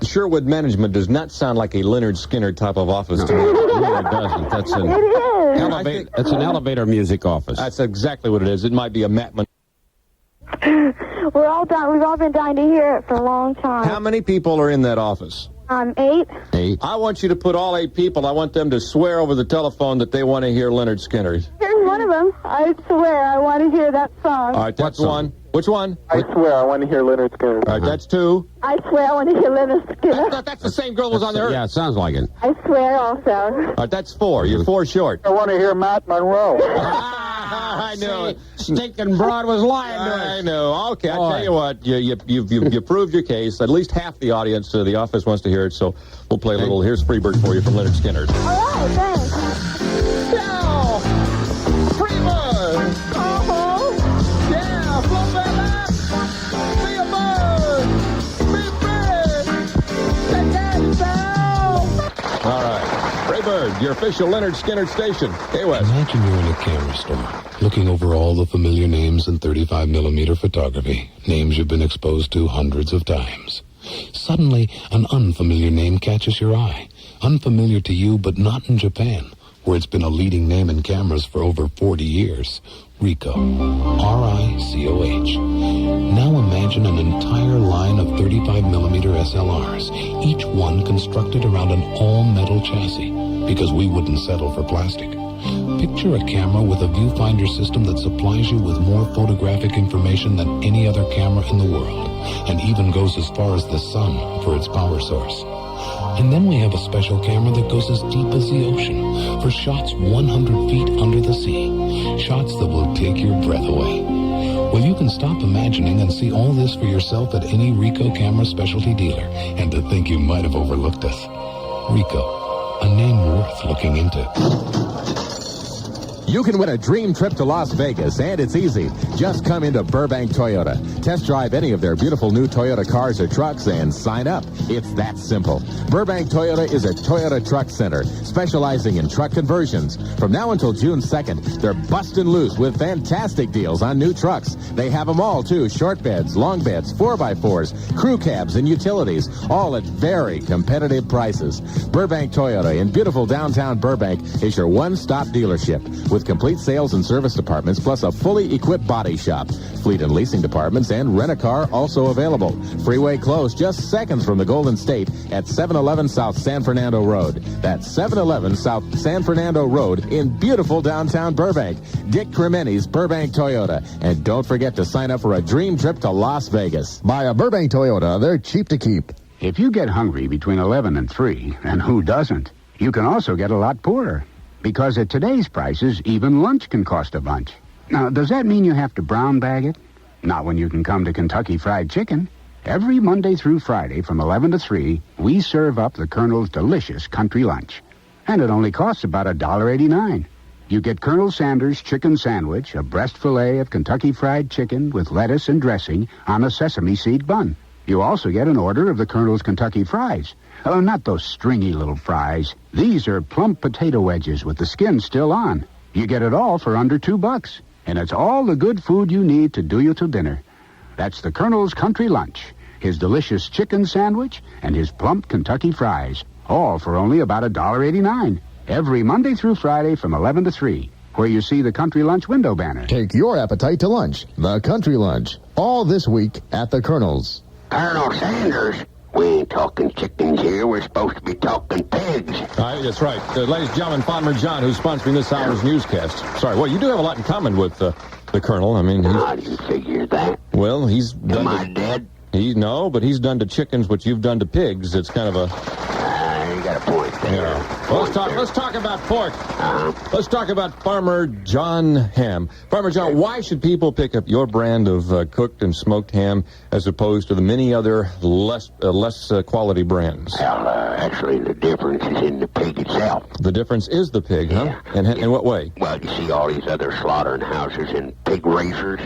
[SPEAKER 2] Sherwood Management does not sound like a Leonard Skinner type of office to me. It really doesn't. That's an
[SPEAKER 13] It is.
[SPEAKER 21] It's an elevator music office.
[SPEAKER 2] That's exactly what it is. It might be a Matman.
[SPEAKER 13] We're all done. We've all been dying to hear it for a long time.
[SPEAKER 2] How many people are in that office?
[SPEAKER 13] 8.
[SPEAKER 2] 8. I want you to put all 8 people. I want them to swear over the telephone that they want to hear Leonard Skinner.
[SPEAKER 13] Here's one of them. I swear I want to hear that song.
[SPEAKER 2] All right, that's one. Which one?
[SPEAKER 6] I swear I want to hear Leonard Skinner.
[SPEAKER 2] All right, that's 2.
[SPEAKER 13] I swear I want to hear Leonard Skinner.
[SPEAKER 2] That's the same girl who was on there.
[SPEAKER 21] Yeah, it sounds like it.
[SPEAKER 13] I swear also.
[SPEAKER 2] All right, that's 4. You're 4 short.
[SPEAKER 6] I want to hear Matt Monroe.
[SPEAKER 2] I knew it.
[SPEAKER 21] Stinking broad was lying to us.
[SPEAKER 2] I know. Okay, I tell you what, you proved your case. At least half the audience of the office wants to hear it, so we'll play a little. Here's Freebird for you from Leonard Skinner.
[SPEAKER 13] All right, thanks.
[SPEAKER 2] Now, Freebird. Yeah, flow that up. Be a bird. Be free. Take that sound. All right. Freebird, your official Leonard Skinner station. KWST.
[SPEAKER 10] Imagine you're in a camera store, looking over all the familiar names in 35mm photography, names you've been exposed to hundreds of times. Suddenly, an unfamiliar name catches your eye. Unfamiliar to you, but not in Japan, where it's been a leading name in cameras for over 40 years. Ricoh. R-I-C-O-H. Now imagine an entire line of 35mm SLRs, each one constructed around an all-metal chassis, because we wouldn't settle for plastic. Picture a camera with a viewfinder system that supplies you with more photographic information than any other camera in the world, and even goes as far as the sun for its power source. And then we have a special camera that goes as deep as the ocean for shots 100 feet under the sea, shots that will take your breath away. Well, you can stop imagining and see all this for yourself at any Ricoh camera specialty dealer, and to think you might have overlooked us. Ricoh, a name worth looking into.
[SPEAKER 9] You can win a dream trip to Las Vegas, and it's easy. Just come into Burbank Toyota. Test drive any of their beautiful new Toyota cars or trucks and sign up. It's that simple. Burbank Toyota is a Toyota truck center specializing in truck conversions. From now until June 2nd, they're busting loose with fantastic deals on new trucks. They have them all, too. Short beds, long beds, 4x4s, crew cabs, and utilities, all at very competitive prices. Burbank Toyota in beautiful downtown Burbank is your one-stop dealership with complete sales and service departments, plus a fully equipped body shop. Fleet and leasing departments and rent-a-car also available. Freeway close just seconds from the Golden State at 711 South San Fernando Road. That's 711 South San Fernando Road in beautiful downtown Burbank. Dick Cremeni's Burbank Toyota. And don't forget to sign up for a dream trip to Las Vegas.
[SPEAKER 12] Buy a Burbank Toyota. They're cheap to keep.
[SPEAKER 14] If you get hungry between 11 and 3, and who doesn't, you can also get a lot poorer. Because at today's prices, even lunch can cost a bunch. Now, does that mean you have to brown bag it? Not when you can come to Kentucky Fried Chicken. Every Monday through Friday from 11 to 3, we serve up the Colonel's delicious country lunch. And it only costs about $1.89. You get Colonel Sanders' chicken sandwich, a breast fillet of Kentucky Fried Chicken with lettuce and dressing on a sesame seed bun. You also get an order of the Colonel's Kentucky Fries. Oh, not those stringy little fries. These are plump potato wedges with the skin still on. You get it all for under $2. And it's all the good food you need to do you till dinner. That's the Colonel's Country Lunch, his delicious chicken sandwich, and his plump Kentucky fries. All for only about $1.89. Every Monday through Friday from 11 to 3, where you see the Country Lunch window banner.
[SPEAKER 12] Take your appetite to lunch. The Country Lunch. All this week at the Colonel's.
[SPEAKER 14] Colonel Sanders,
[SPEAKER 4] We ain't talking chickens here. We're supposed to be talking pigs.
[SPEAKER 2] That's right. Ladies and gentlemen, Farmer John, who's sponsoring this hour's newscast. Sorry, well, you do have a lot in common with the Colonel. I mean,
[SPEAKER 4] how do you figure that?
[SPEAKER 2] Well, he's done.
[SPEAKER 4] Am I dead?
[SPEAKER 2] No, but he's done to chickens what you've done to pigs. It's kind of a...
[SPEAKER 4] You got a point there.
[SPEAKER 2] Yeah. Well, let's talk about pork. Let's talk about Farmer John ham. Farmer John, why should people pick up your brand of cooked and smoked ham as opposed to the many other less quality brands?
[SPEAKER 4] Well, actually, the difference is in the pig itself.
[SPEAKER 2] The difference is the pig, huh? And in what way?
[SPEAKER 4] Well, you see all these other slaughtering houses and pig raisers.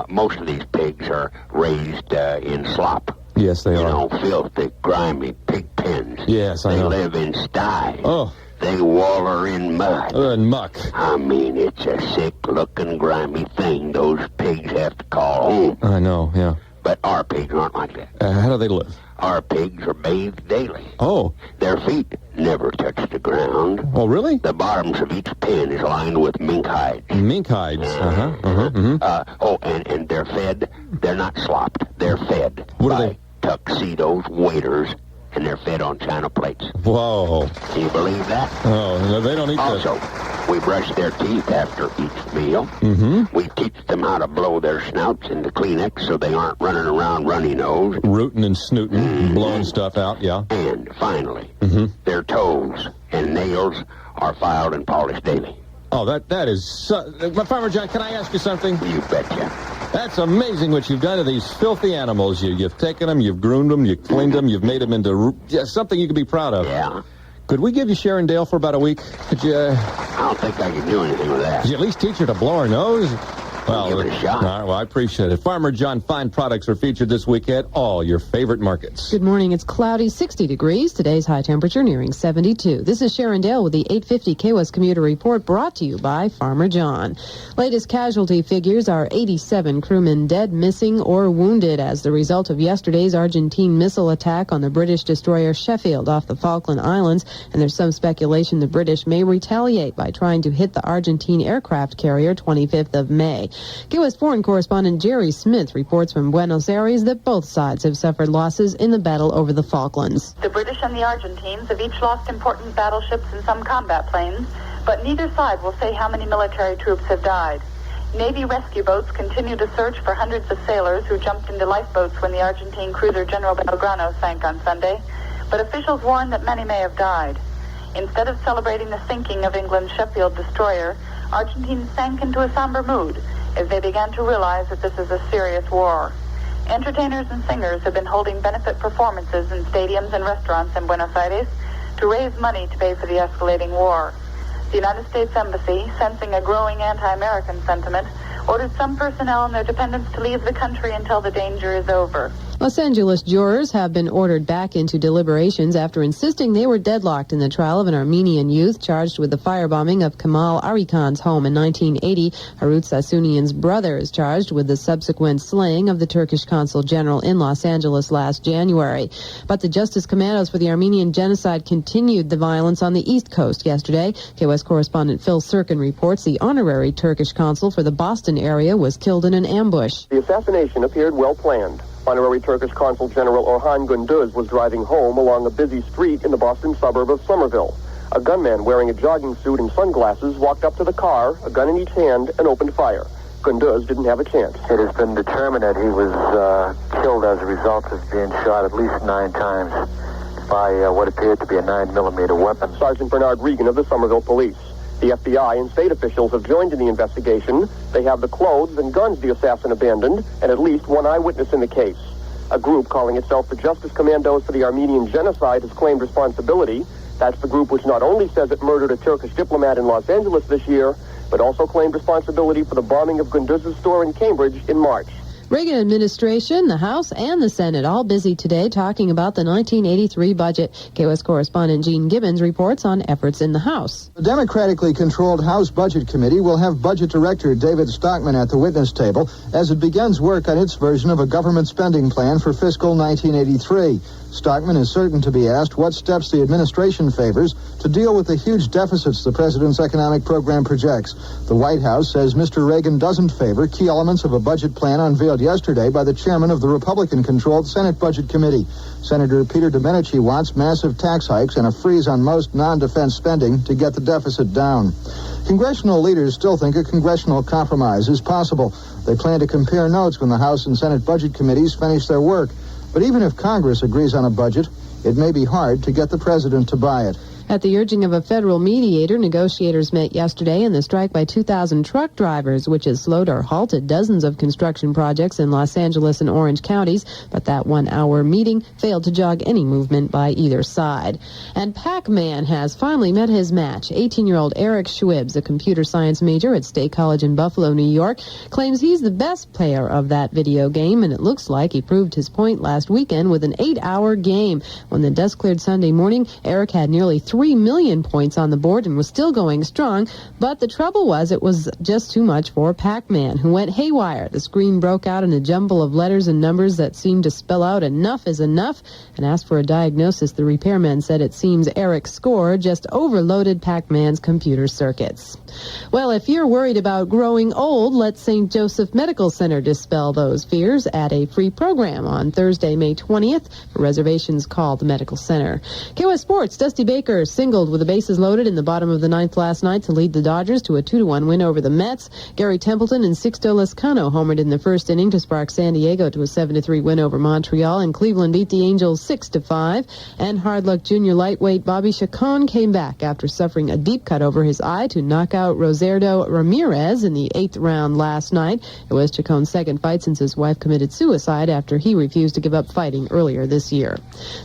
[SPEAKER 4] Most of these pigs are raised in slop.
[SPEAKER 2] Yes, they are.
[SPEAKER 4] You know, filthy, grimy pig pens.
[SPEAKER 2] Yes, I know.
[SPEAKER 4] They live in sties.
[SPEAKER 2] Oh.
[SPEAKER 4] They waller in mud.
[SPEAKER 2] And muck.
[SPEAKER 4] I mean, it's a sick-looking, grimy thing those pigs have to call home.
[SPEAKER 2] I know, yeah.
[SPEAKER 4] But our pigs aren't like that.
[SPEAKER 2] How do they live?
[SPEAKER 4] Our pigs are bathed daily.
[SPEAKER 2] Oh.
[SPEAKER 4] Their feet never touch the ground.
[SPEAKER 2] Oh, really?
[SPEAKER 4] The bottoms of each pen is lined with mink hides.
[SPEAKER 2] Mink hides?
[SPEAKER 4] And they're fed. They're not slopped. They're fed.
[SPEAKER 2] What are they?
[SPEAKER 4] Tuxedos, waiters, and they're fed on china plates.
[SPEAKER 2] Whoa.
[SPEAKER 4] Can you believe that?
[SPEAKER 2] Oh, no, they don't eat
[SPEAKER 4] also, we brush their teeth after each meal. We teach them how to blow their snouts into Kleenex so they aren't running around runny nose.
[SPEAKER 2] Rooting and snooting, blowing stuff out, yeah.
[SPEAKER 4] And finally, their toes and nails are filed and polished daily.
[SPEAKER 2] Oh, that is... Farmer John, can I ask you something?
[SPEAKER 4] You betcha.
[SPEAKER 2] That's amazing what you've done to these filthy animals. You've taken them, you've groomed them, you've cleaned them, you've made them into something you can be proud of.
[SPEAKER 4] Yeah.
[SPEAKER 2] Could we give you Sharon Dale for about a week? Could you...
[SPEAKER 4] I don't think I can do anything with that.
[SPEAKER 2] Could you at least teach her to blow her nose? Well,
[SPEAKER 4] give it a shot.
[SPEAKER 2] All right, well, I appreciate it. Farmer John fine products are featured this week at all your favorite markets.
[SPEAKER 1] Good morning. It's cloudy, 60 degrees. Today's high temperature nearing 72. This is Sharon Dale with the 850 KWST Commuter Report, brought to you by Farmer John. Latest casualty figures are 87 crewmen dead, missing, or wounded as the result of yesterday's Argentine missile attack on the British destroyer Sheffield off the Falkland Islands. And there's some speculation the British may retaliate by trying to hit the Argentine aircraft carrier 25th of May. KWST foreign correspondent Jerry Smith reports from Buenos Aires that both sides have suffered losses in the battle over the Falklands.
[SPEAKER 16] The British and the Argentines have each lost important battleships and some combat planes, but neither side will say how many military troops have died. Navy rescue boats continue to search for hundreds of sailors who jumped into lifeboats when the Argentine cruiser General Belgrano sank on Sunday, but officials warn that many may have died. Instead of celebrating the sinking of England's Sheffield destroyer, Argentines sank into a somber mood as they began to realize that this is a serious war. Entertainers and singers have been holding benefit performances in stadiums and restaurants in Buenos Aires to raise money to pay for the escalating war. The United States Embassy, sensing a growing anti-American sentiment, ordered some personnel and their dependents to leave the country until the danger is over.
[SPEAKER 1] Los Angeles jurors have been ordered back into deliberations after insisting they were deadlocked in the trial of an Armenian youth charged with the firebombing of Kemal Arikan's home in 1980. Harut Sassounian's brother is charged with the subsequent slaying of the Turkish consul general in Los Angeles last January. But the Justice Commandos for the Armenian genocide continued the violence on the East Coast yesterday. KWST correspondent Phil Serkin reports the honorary Turkish consul for the Boston area was killed in an ambush.
[SPEAKER 17] The assassination appeared well planned. Honorary Turkish Consul General Orhan Gündüz was driving home along a busy street in the Boston suburb of Somerville. A gunman wearing a jogging suit and sunglasses walked up to the car, a gun in each hand, and opened fire. Gündüz didn't have a chance.
[SPEAKER 24] It has been determined that he was killed as a result of being shot at least 9 times by what appeared to be a 9mm weapon.
[SPEAKER 17] Sergeant Bernard Regan of the Somerville Police. The FBI and state officials have joined in the investigation. They have the clothes and guns the assassin abandoned, and at least one eyewitness in the case. A group calling itself the Justice Commandos for the Armenian Genocide has claimed responsibility. That's the group which not only says it murdered a Turkish diplomat in Los Angeles this year, but also claimed responsibility for the bombing of Gündüz's store in Cambridge in March.
[SPEAKER 1] Reagan administration, the House, and the Senate all busy today talking about the 1983 budget. KWST correspondent Gene Gibbons reports on efforts in the House.
[SPEAKER 25] The democratically controlled House Budget Committee will have Budget Director David Stockman at the witness table as it begins work on its version of a government spending plan for fiscal 1983. Stockman is certain to be asked what steps the administration favors to deal with the huge deficits the president's economic program projects. The White House says Mr. Reagan doesn't favor key elements of a budget plan unveiled yesterday by the chairman of the Republican-controlled Senate Budget Committee. Senator Peter Domenici wants massive tax hikes and a freeze on most non-defense spending to get the deficit down. Congressional leaders still think a congressional compromise is possible. They plan to compare notes when the House and Senate Budget Committees finish their work. But even if Congress agrees on a budget, it may be hard to get the president to buy it.
[SPEAKER 1] At the urging of a federal mediator, negotiators met yesterday in the strike by 2,000 truck drivers, which has slowed or halted dozens of construction projects in Los Angeles and Orange counties. But that one-hour meeting failed to jog any movement by either side. And Pac-Man has finally met his match. 18-year-old Eric Schwibs, a computer science major at State College in Buffalo, New York, claims he's the best player of that video game, and it looks like he proved his point last weekend with an 8-hour game. When the dust cleared Sunday morning, Eric had nearly 3 million points on the board and was still going strong, but the trouble was it was just too much for Pac-Man, who went haywire. The screen broke out in a jumble of letters and numbers that seemed to spell out enough is enough, and asked for a diagnosis. The repairman said it seems Eric's score just overloaded Pac-Man's computer circuits. Well, if you're worried about growing old, let St. Joseph Medical Center dispel those fears at a free program on Thursday, May 20th. For reservations, call the Medical Center. KWST Sports, Dusty Baker singled with the bases loaded in the bottom of the ninth last night to lead the Dodgers to a 2-1 win over the Mets. Gary Templeton and Sixto Lezcano homered in the first inning to spark San Diego to a 7-3 win over Montreal, and Cleveland beat the Angels 6-5. And hard luck junior lightweight Bobby Chacon came back after suffering a deep cut over his eye to knock out Roserdo Ramirez in the 8th round last night. It was Chacon's second fight since his wife committed suicide after he refused to give up fighting earlier this year.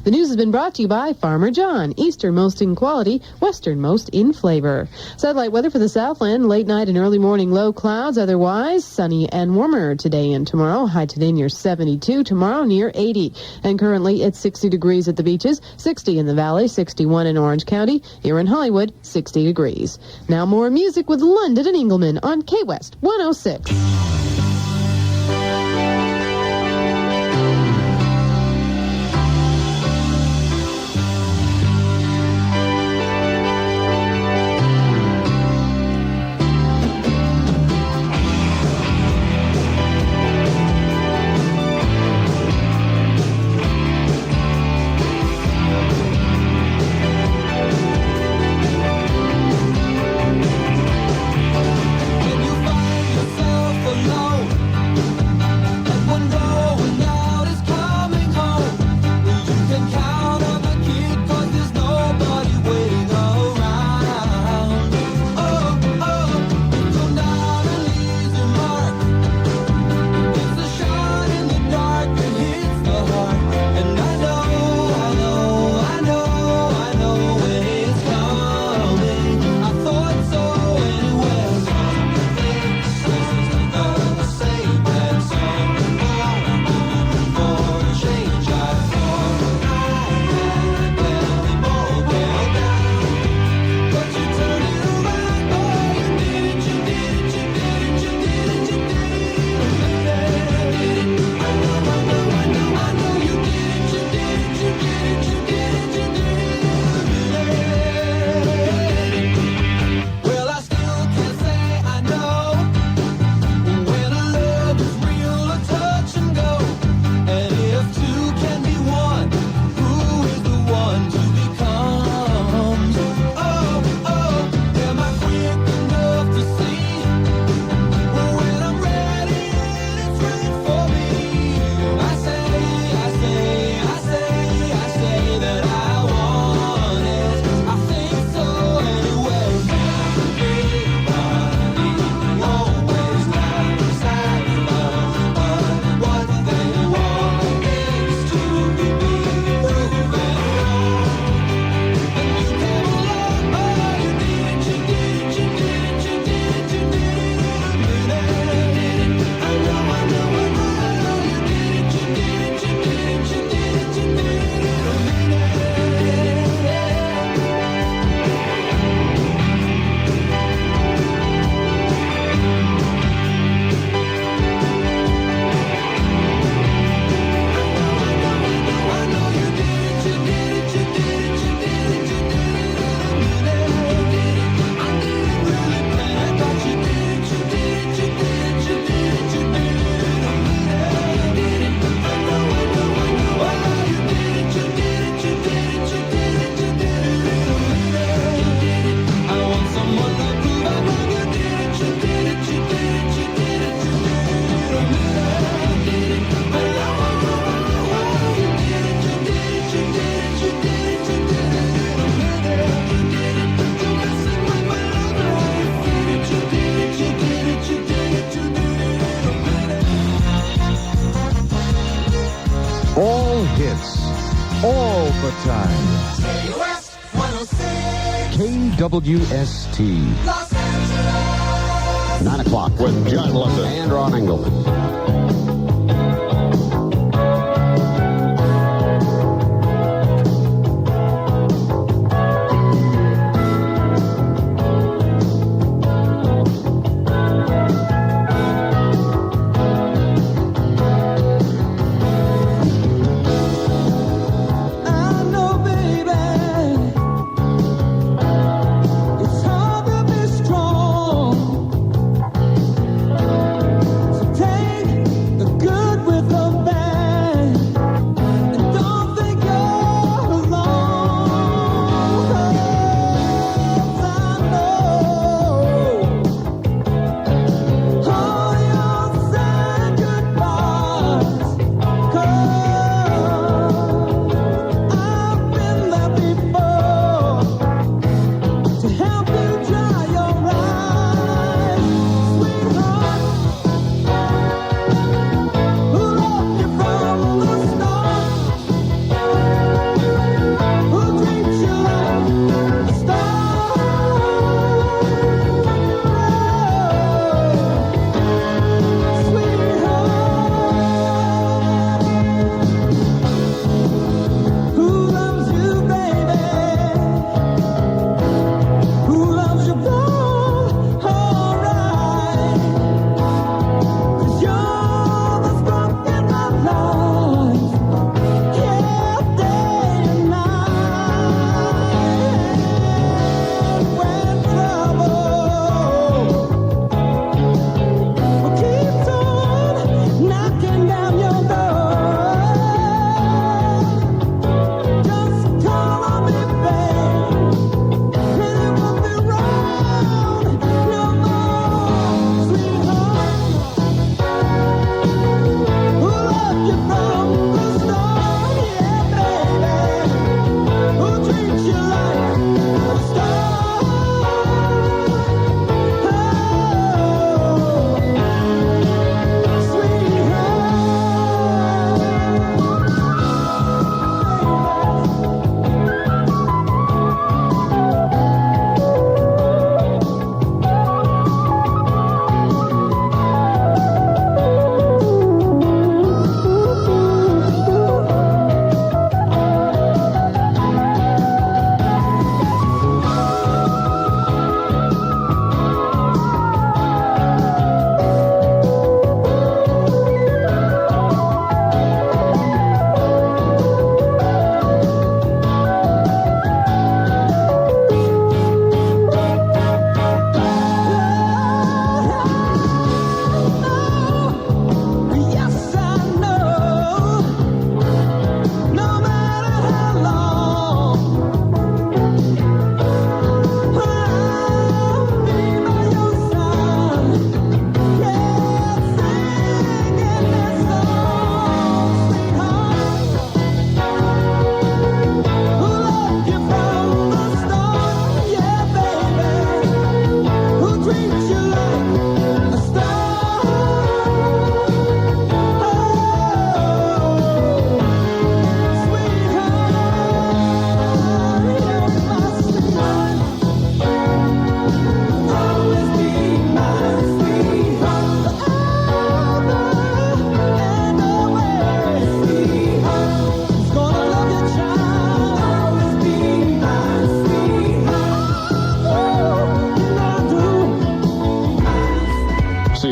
[SPEAKER 1] The news has been brought to you by Farmer John, easternmost in quality, westernmost in flavor. Satellite weather for the Southland, late night and early morning low clouds, otherwise sunny and warmer today and tomorrow. High today near 72, tomorrow near 80. And currently it's 60 degrees at the beaches, 60 in the valley, 61 in Orange County. Here in Hollywood, 60 degrees. Now more music with London and Engelman on KWST 106.
[SPEAKER 5] When you find yourself alone
[SPEAKER 23] Alpha Time. KWST.
[SPEAKER 21] 9 o'clock
[SPEAKER 2] with John London
[SPEAKER 21] and Ron Engelman.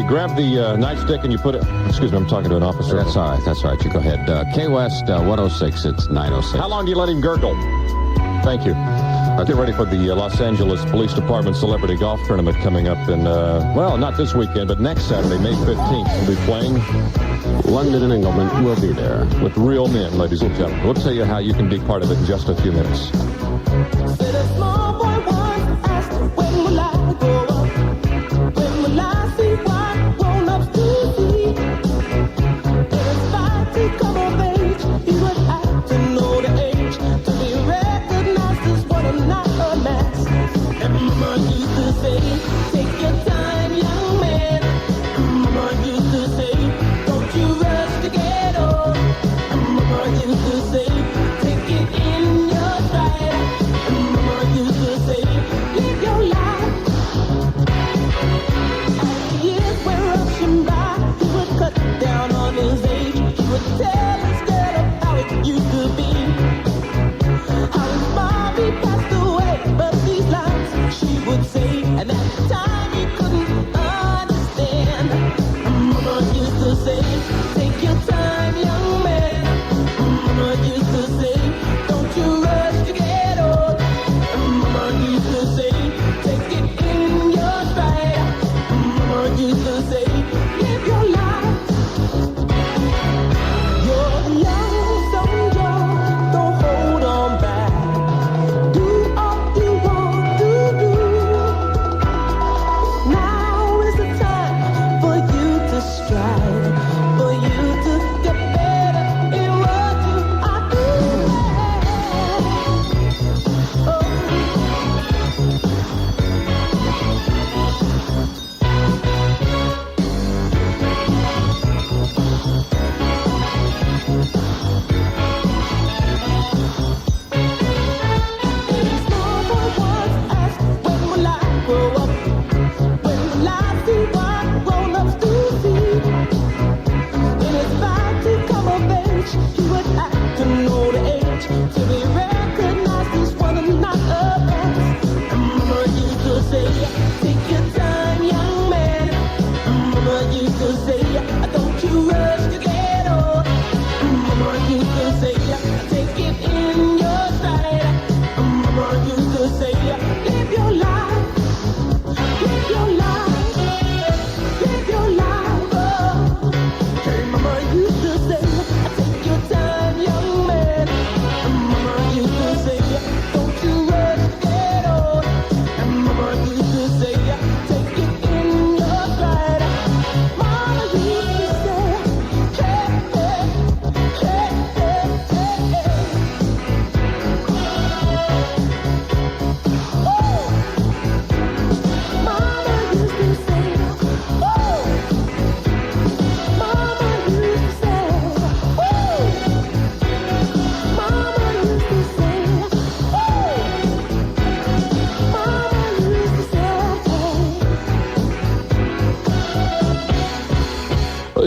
[SPEAKER 2] Grab the nightstick and you put it... Excuse me, I'm talking to an officer.
[SPEAKER 21] That's all right. That's all right. You go ahead. KWST 106, it's 906.
[SPEAKER 2] How long do you let him gurgle? Thank you. Get ready for the Los Angeles Police Department Celebrity Golf Tournament coming up in, well, not this weekend, but next Saturday, May 15th. We'll be playing.
[SPEAKER 21] London and Engelman will be there.
[SPEAKER 2] With real men, ladies and gentlemen. We'll tell you how you can be part of it in just a few minutes.
[SPEAKER 5] Take it in.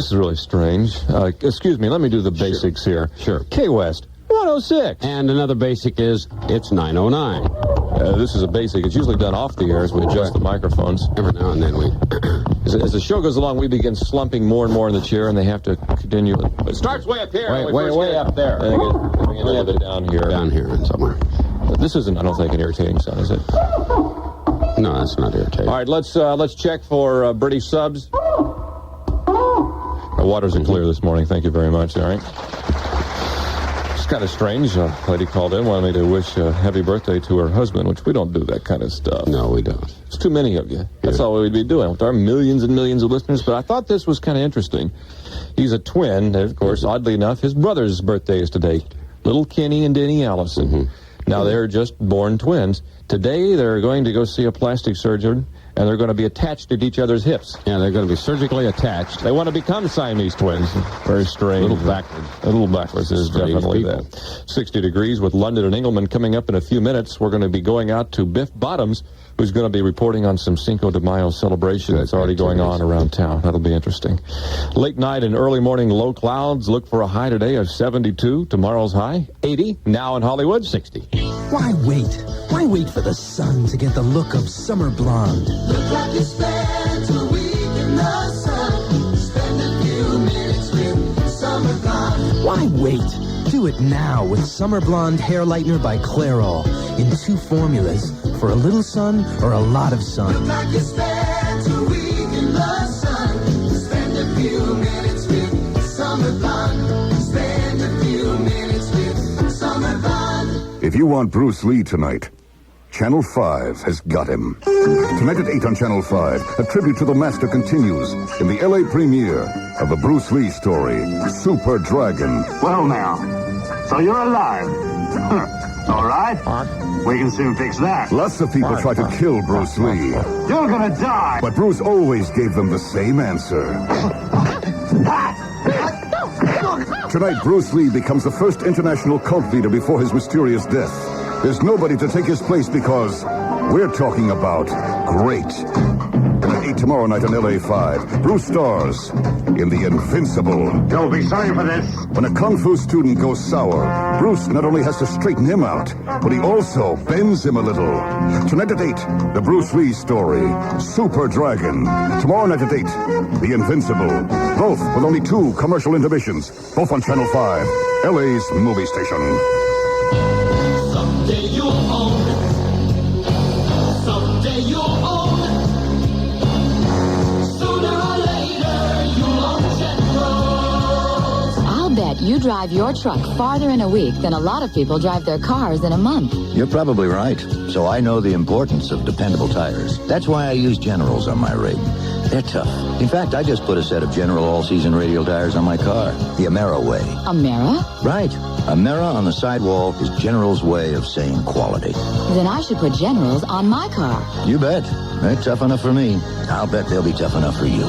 [SPEAKER 2] is really strange. Excuse me, let me do the basics here.
[SPEAKER 8] Sure.
[SPEAKER 2] KWST 106.
[SPEAKER 8] And another basic is it's 909.
[SPEAKER 2] This is a basic. It's usually done off the air as we adjust the microphones.
[SPEAKER 8] Every now and then we...
[SPEAKER 2] As the show goes along, we begin slumping more and more in the chair, and they have to continue. It starts way up here.
[SPEAKER 8] Way up there.
[SPEAKER 2] And we get a little bit down here.
[SPEAKER 8] Down here somewhere.
[SPEAKER 2] This isn't, I don't think, an irritating sound, is it?
[SPEAKER 8] No, that's not irritating.
[SPEAKER 2] All right, let's check for British subs. The waters are clear this morning. Thank you very much. All right. It's kind of strange. A lady called in, wanted me to wish a happy birthday to her husband, which we don't do that kind of stuff.
[SPEAKER 8] No, we don't.
[SPEAKER 2] It's too many of you. That's all we'd be doing with our millions and millions of listeners. But I thought this was kind of interesting. He's a twin. Of course, oddly enough, his brother's birthday is today. Little Kenny and Denny Allison. Now, they're just born twins. Today, they're going to go see a plastic surgeon, and they're going to be attached to each other's hips.
[SPEAKER 8] Yeah, they're going to be surgically attached.
[SPEAKER 2] They want to become Siamese twins. Very strange.
[SPEAKER 8] A little backwards.
[SPEAKER 2] A little backwards is definitely
[SPEAKER 8] people.
[SPEAKER 2] that. 60 degrees with London and Engelman coming up in a few minutes. We're going to be going out to Biff Bottoms, who's going to be reporting on some Cinco de Mayo celebration that's already going on around town. That'll be interesting. Late night and early morning low clouds. Look for a high today of 72. Tomorrow's high, 80. Now in Hollywood, 60.
[SPEAKER 15] Why wait? Why wait for the sun to get the look of summer blonde?
[SPEAKER 5] Look like you spent a week in the sun. Spend a few minutes with Summer Blonde.
[SPEAKER 15] Why wait? Do it now with Summer Blonde Hair Lightener by Clairol in 2 formulas for a little sun or a lot of sun.
[SPEAKER 5] Look like you spent a week in the sun. Spend a few minutes with Summer Blonde. Spend a few minutes with Summer Blonde.
[SPEAKER 11] If you want Bruce Lee tonight, Channel 5 has got him. Tonight at 8 on Channel 5, a tribute to the master continues in the LA premiere of the Bruce Lee story, Super Dragon.
[SPEAKER 18] Well now, so you're alive. All right. We can soon fix that.
[SPEAKER 11] Lots of people try to kill Bruce Lee.
[SPEAKER 18] You're gonna die.
[SPEAKER 11] But Bruce always gave them the same answer. Tonight, Bruce Lee becomes the first international cult leader before his mysterious death. There's nobody to take his place because we're talking about great. At 8 tomorrow night on LA 5, Bruce stars in The Invincible.
[SPEAKER 18] You'll be sorry for this.
[SPEAKER 11] When a kung fu student goes sour, Bruce not only has to straighten him out, but he also bends him a little. Tonight at 8, the Bruce Lee story, Super Dragon. Tomorrow night at 8, The Invincible. Both with only 2 commercial intermissions, both on Channel 5, LA's movie station.
[SPEAKER 5] Someday you'll own. Someday you'll own. Sooner or later you'll own Generals.
[SPEAKER 19] I'll bet you drive your truck farther in a week than a lot of people drive their cars in a month.
[SPEAKER 20] You're probably right. So I know the importance of dependable tires. That's why I use Generals on my rig. They're tough. In fact, I just put a set of General all-season radial tires on my car. The Amera way.
[SPEAKER 19] Amera?
[SPEAKER 20] Right. Amera on the sidewall is General's way of saying quality.
[SPEAKER 19] Then I should put Generals on my car.
[SPEAKER 20] You bet. They're tough enough for me. I'll bet they'll be tough enough for you.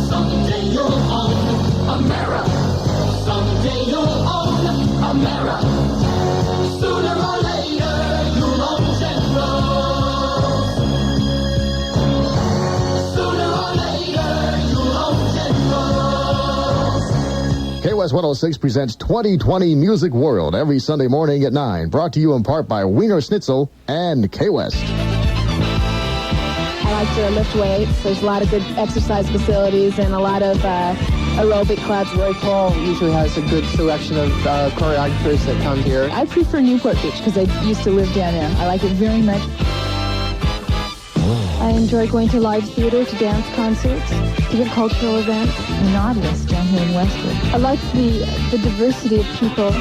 [SPEAKER 5] Someday you'll own Amera. Someday you'll own Amera. Sooner or later you'll own Generals. Sooner or later you'll own Generals.
[SPEAKER 12] KWST 106 presents 2020 Music World every Sunday morning at 9. Brought to you in part by Wiener Schnitzel and KWST.
[SPEAKER 26] I like to lift weights. There's a lot of good exercise facilities and a lot of aerobic clubs. Roy Paul usually has a good selection of choreographers that come here. I prefer Newport Beach because I used to live down there. I like it very much. I enjoy going to live theater, to dance concerts, different cultural events. Nautilus down here in Westwood. I like the diversity of people,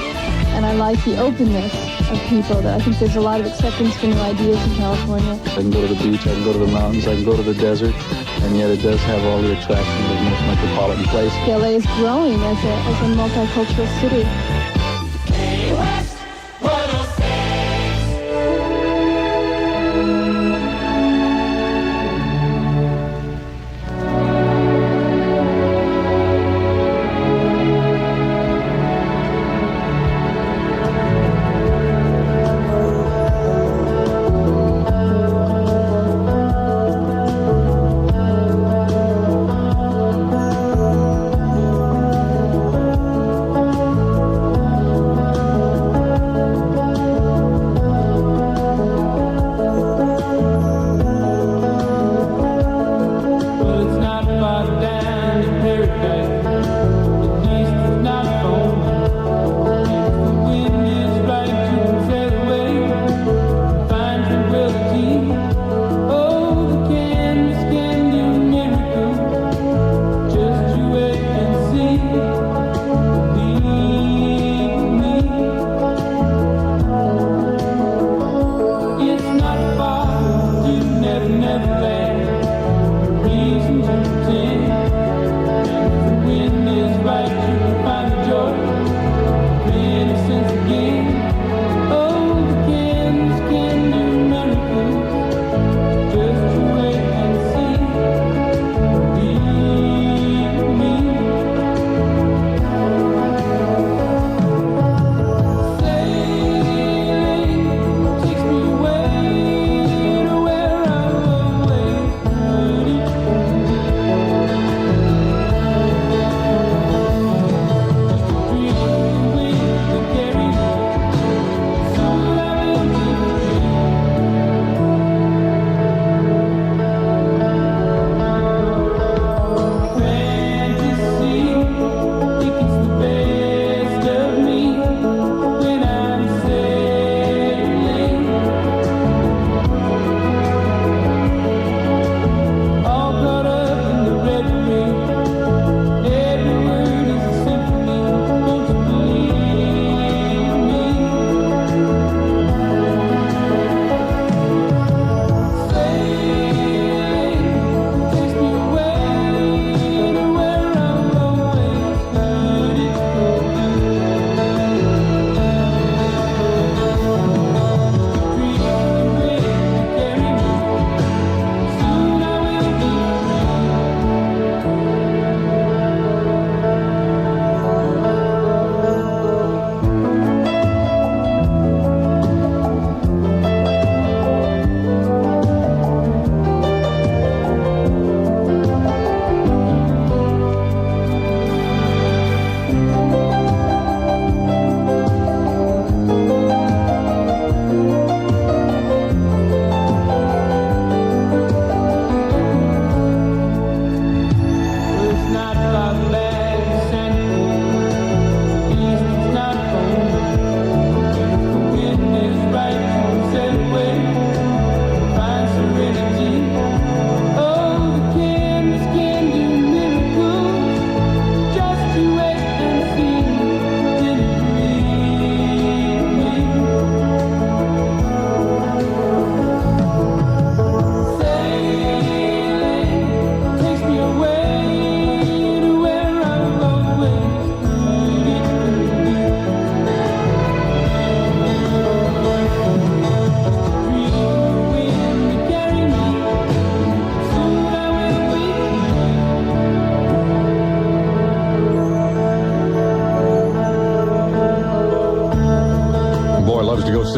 [SPEAKER 26] and I like the openness of people. That I think there's a lot of acceptance for new ideas in California.
[SPEAKER 27] I can go to the beach, I can go to the mountains, I can go to the desert, and yet it does have all the attractions of the most metropolitan place.
[SPEAKER 26] LA is growing as a multicultural city.
[SPEAKER 5] KWST 106.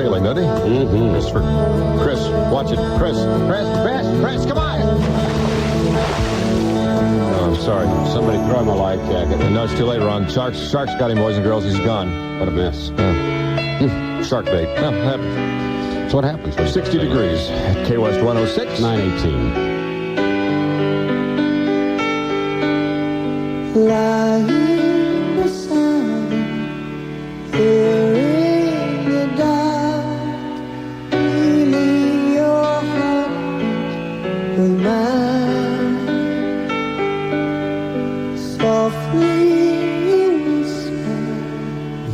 [SPEAKER 2] sailing, doesn't he?
[SPEAKER 8] Mm-hmm.
[SPEAKER 2] Just for Chris. Watch it. Chris, come on! Oh, I'm sorry.
[SPEAKER 8] Somebody throw him a life jacket.
[SPEAKER 2] No, it's too late, Ron. Shark's got him, boys and girls. He's gone.
[SPEAKER 8] What a mess.
[SPEAKER 2] Shark bait. No, happens.
[SPEAKER 8] That's what happens.
[SPEAKER 2] 60 degrees at KWST 106.
[SPEAKER 8] 918.
[SPEAKER 5] Lying beside him, there in the dark, feeling your heart with mine. Softly you whisper,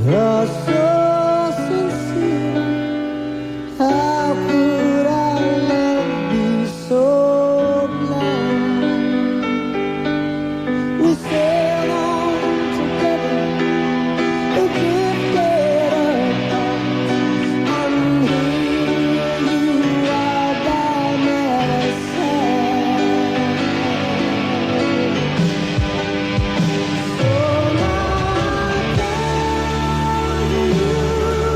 [SPEAKER 5] you're so sincere. How could our love be so blind? We sail on together, drifted apart, and here you are by my side. So now I come to you, nothing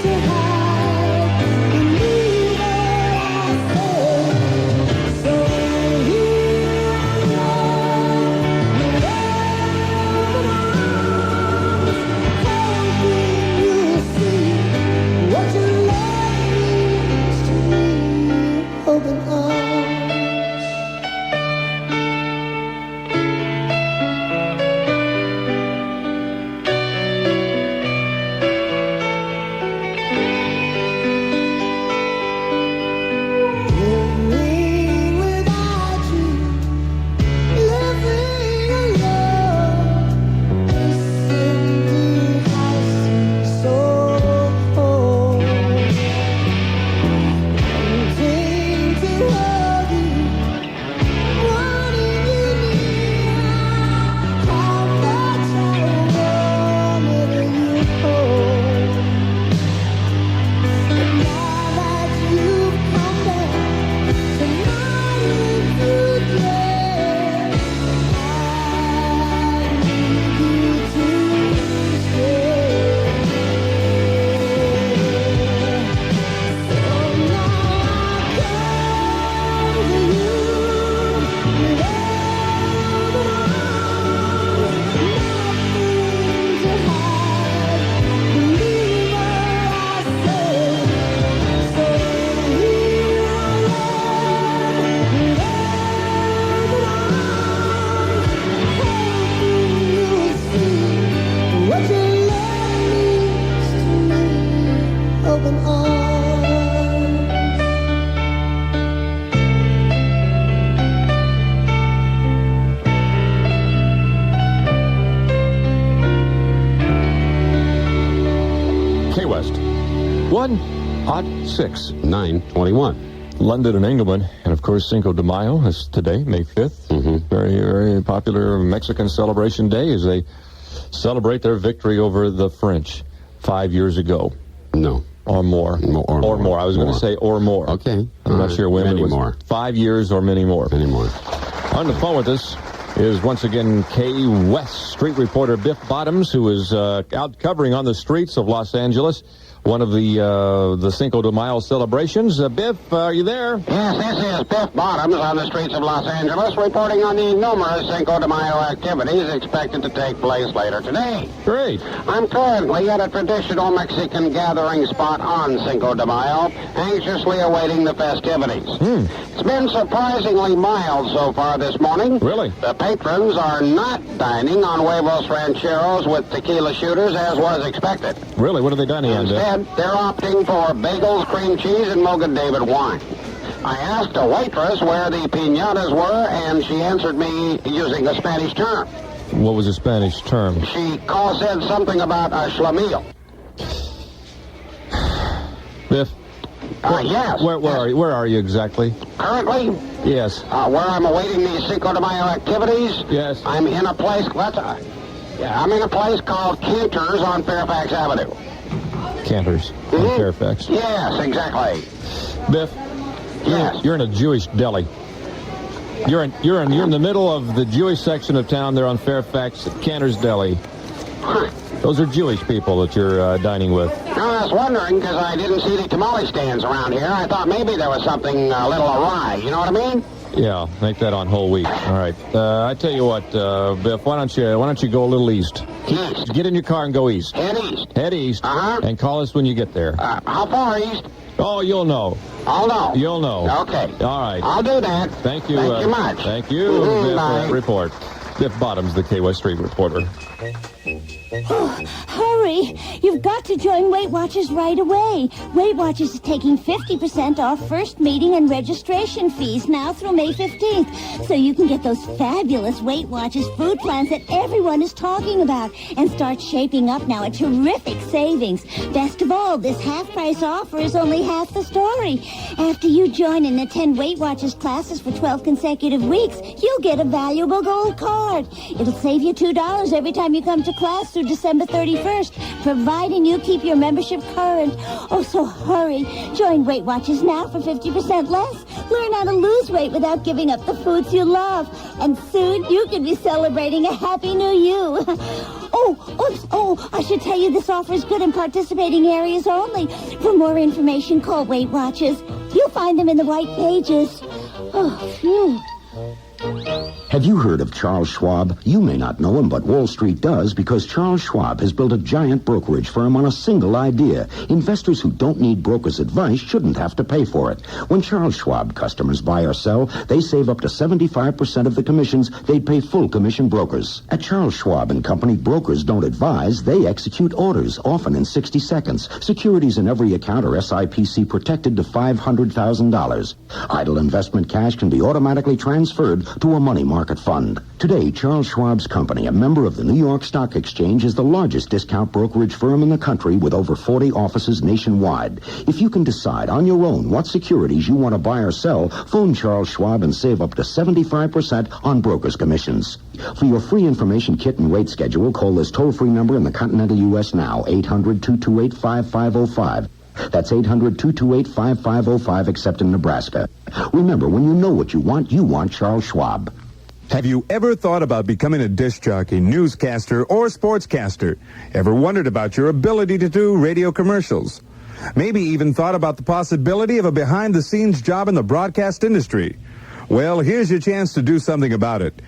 [SPEAKER 5] to hide, believe what I say. So here I am, hoping you'll see what your love means to me. Open arms. Living without you, living alone. This empty house so cold. Wanting to love you, wanting you near. How much I wanted you hold. But now that you've come back, tonight and today, I need you to stay. So now I come to you with open arms, nothing to hide. Believe what I say. So here I am, with open arms, hoping you'll see what your love means to me. Open arms.
[SPEAKER 2] KWST 106.
[SPEAKER 8] 921.
[SPEAKER 2] London and Engelman, and of course Cinco de Mayo is today, May 5th. Very, very popular Mexican celebration day as they celebrate their victory over the French 5 years ago.
[SPEAKER 8] No.
[SPEAKER 2] Or more.
[SPEAKER 8] Or more.
[SPEAKER 2] I was going to say or more.
[SPEAKER 8] Okay.
[SPEAKER 2] I'm not sure when.
[SPEAKER 8] Many
[SPEAKER 2] it was
[SPEAKER 8] more.
[SPEAKER 2] 5 years or many more.
[SPEAKER 8] Many more.
[SPEAKER 2] On the phone with us is once again KWST street reporter Biff Bottoms, who is out covering on the streets of Los Angeles one of the Cinco de Mayo celebrations. Biff, are you there?
[SPEAKER 4] Yes, this is Biff Bottoms on the streets of Los Angeles, reporting on the numerous Cinco de Mayo activities expected to take place later today.
[SPEAKER 2] Great.
[SPEAKER 4] I'm currently at a traditional Mexican gathering spot on Cinco de Mayo, anxiously awaiting the festivities. It's been surprisingly mild so far this morning.
[SPEAKER 2] Really?
[SPEAKER 4] The patrons are not dining on huevos rancheros with tequila shooters as was expected.
[SPEAKER 2] Really? What are they dining on, Biff?
[SPEAKER 4] Instead, they're opting for bagels, cream cheese, and Mocha David wine. I asked a waitress where the piñatas were, and she answered me using a Spanish term.
[SPEAKER 2] What was the Spanish term?
[SPEAKER 4] She said something about a schlemiel.
[SPEAKER 2] Biff?
[SPEAKER 4] Yes.
[SPEAKER 2] Where are you exactly?
[SPEAKER 4] Currently?
[SPEAKER 2] Yes.
[SPEAKER 4] Where I'm awaiting the Cinco de Mayo activities?
[SPEAKER 2] Yes.
[SPEAKER 4] I'm in a place, I'm in a place called Cantor's on Fairfax Avenue.
[SPEAKER 2] Cantor's on Fairfax.
[SPEAKER 4] Yes, exactly.
[SPEAKER 2] Biff?
[SPEAKER 4] Yes.
[SPEAKER 2] You're in a Jewish deli. You're in the middle of the Jewish section of town there on Fairfax at Cantor's Deli. Those are Jewish people that you're dining with.
[SPEAKER 4] I was wondering because I didn't see any tamale stands around here. I thought maybe there was something a little awry. You know what I mean?
[SPEAKER 2] Yeah, make that on whole wheat. All right. I tell you what, Biff, why don't you go a little east?
[SPEAKER 4] East.
[SPEAKER 2] Get in your car and go east.
[SPEAKER 4] Head east.
[SPEAKER 2] Head east.
[SPEAKER 4] Uh-huh.
[SPEAKER 2] And call us when you get there.
[SPEAKER 4] How far east?
[SPEAKER 2] Oh, you'll know.
[SPEAKER 4] I'll know.
[SPEAKER 2] You'll know.
[SPEAKER 4] Okay.
[SPEAKER 2] All right.
[SPEAKER 4] I'll do that.
[SPEAKER 2] Thank you.
[SPEAKER 4] Thank you much.
[SPEAKER 2] Thank you, Biff, for
[SPEAKER 4] Bye.
[SPEAKER 2] that report. Biff Bottoms, the KWST Street reporter.
[SPEAKER 3] Oh, hurry! You've got to join Weight Watchers right away. Weight Watchers is taking 50% off first meeting and registration fees now through May 15th, so you can get those fabulous Weight Watchers food plans that everyone is talking about and start shaping up now at terrific savings. Best of all, this half-price offer is only half the story. After you join and attend Weight Watchers classes for 12 consecutive weeks, you'll get a valuable gold card. It'll save you $2 every time you come to class through December 31st, providing you keep your membership current. Oh, so hurry. Join Weight Watchers now for 50% less. Learn how to lose weight without giving up the foods you love. And soon you can be celebrating a happy new you. Oh, I should tell you this offer is good in participating areas only. For more information, call Weight Watchers. You'll find them in the white pages. Oh, phew.
[SPEAKER 6] Have you heard of Charles Schwab? You may not know him, but Wall Street does, because Charles Schwab has built a giant brokerage firm on a single idea. Investors who don't need brokers' advice shouldn't have to pay for it. When Charles Schwab customers buy or sell, they save up to 75% of the commissions they'd pay full commission brokers. At Charles Schwab & Company, brokers don't advise, they execute orders, often in 60 seconds. Securities in every account are SIPC protected to $500,000. Idle investment cash can be automatically transferred to a money market fund. Today, Charles Schwab's company, a member of the New York Stock Exchange, is the largest discount brokerage firm in the country with over 40 offices nationwide. If you can decide on your own what securities you want to buy or sell, phone Charles Schwab and save up to 75% on brokers' commissions. For your free information kit and rate schedule, call this toll-free number in the continental U.S. now, 800-228-5505. That's 800-228-5505, except in Nebraska. Remember, when you know what you want Charles Schwab.
[SPEAKER 7] Have you ever thought about becoming a disc jockey, newscaster, or sportscaster? Ever wondered about your ability to do radio commercials? Maybe even thought about the possibility of a behind-the-scenes job in the broadcast industry? Well, here's your chance to do something about it.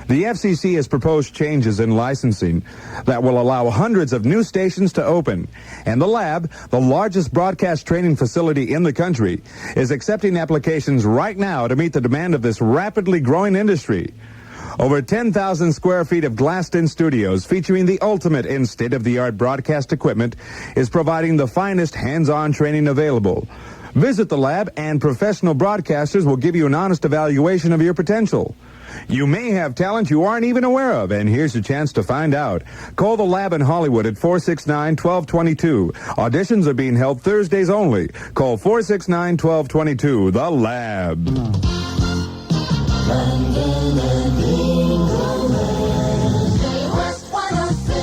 [SPEAKER 7] The FCC has proposed changes in licensing that will allow hundreds of new stations to open. And the lab, the largest broadcast training facility in the country, is accepting applications right now to meet the demand of this rapidly growing industry. Over 10,000 square feet of glassed-in studios featuring the ultimate in state-of-the-art broadcast equipment is providing the finest hands-on training available. Visit the lab and professional broadcasters will give you an honest evaluation of your potential. You may have talent you aren't even aware of, and here's your chance to find out. Call the lab in Hollywood at 469-1222. Auditions are being held Thursdays only. Call 469-1222, the lab.
[SPEAKER 5] London and Engelman. KWST 106.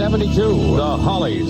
[SPEAKER 21] 72, the Hollies.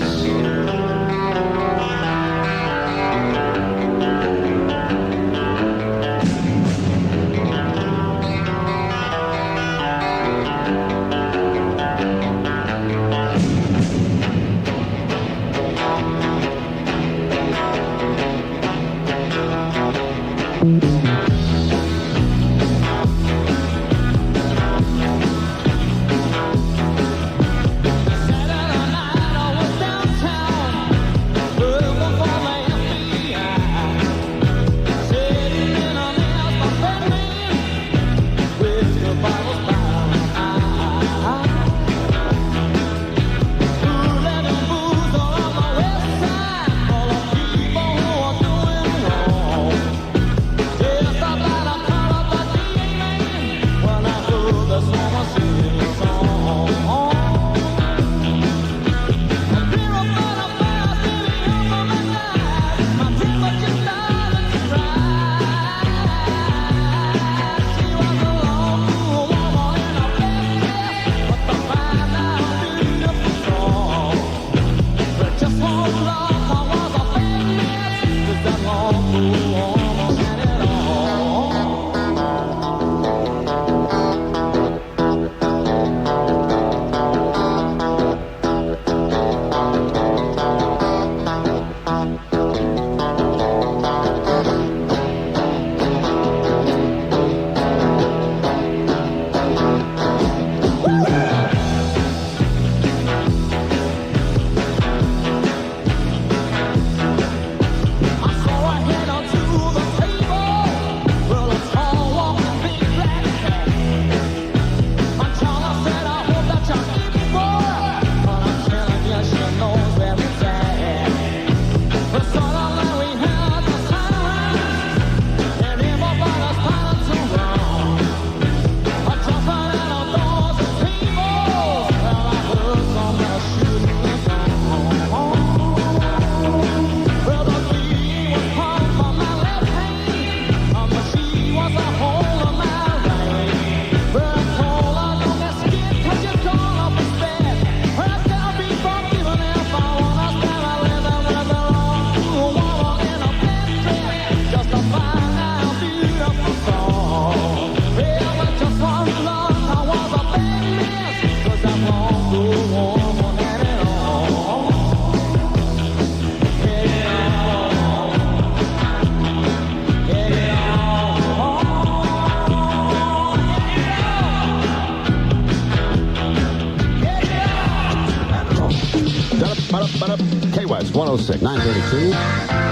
[SPEAKER 21] KWST 106, 932.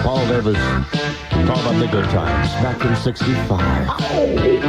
[SPEAKER 21] Paul Davis, talk about the good times back in 65.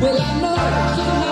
[SPEAKER 5] Well, I know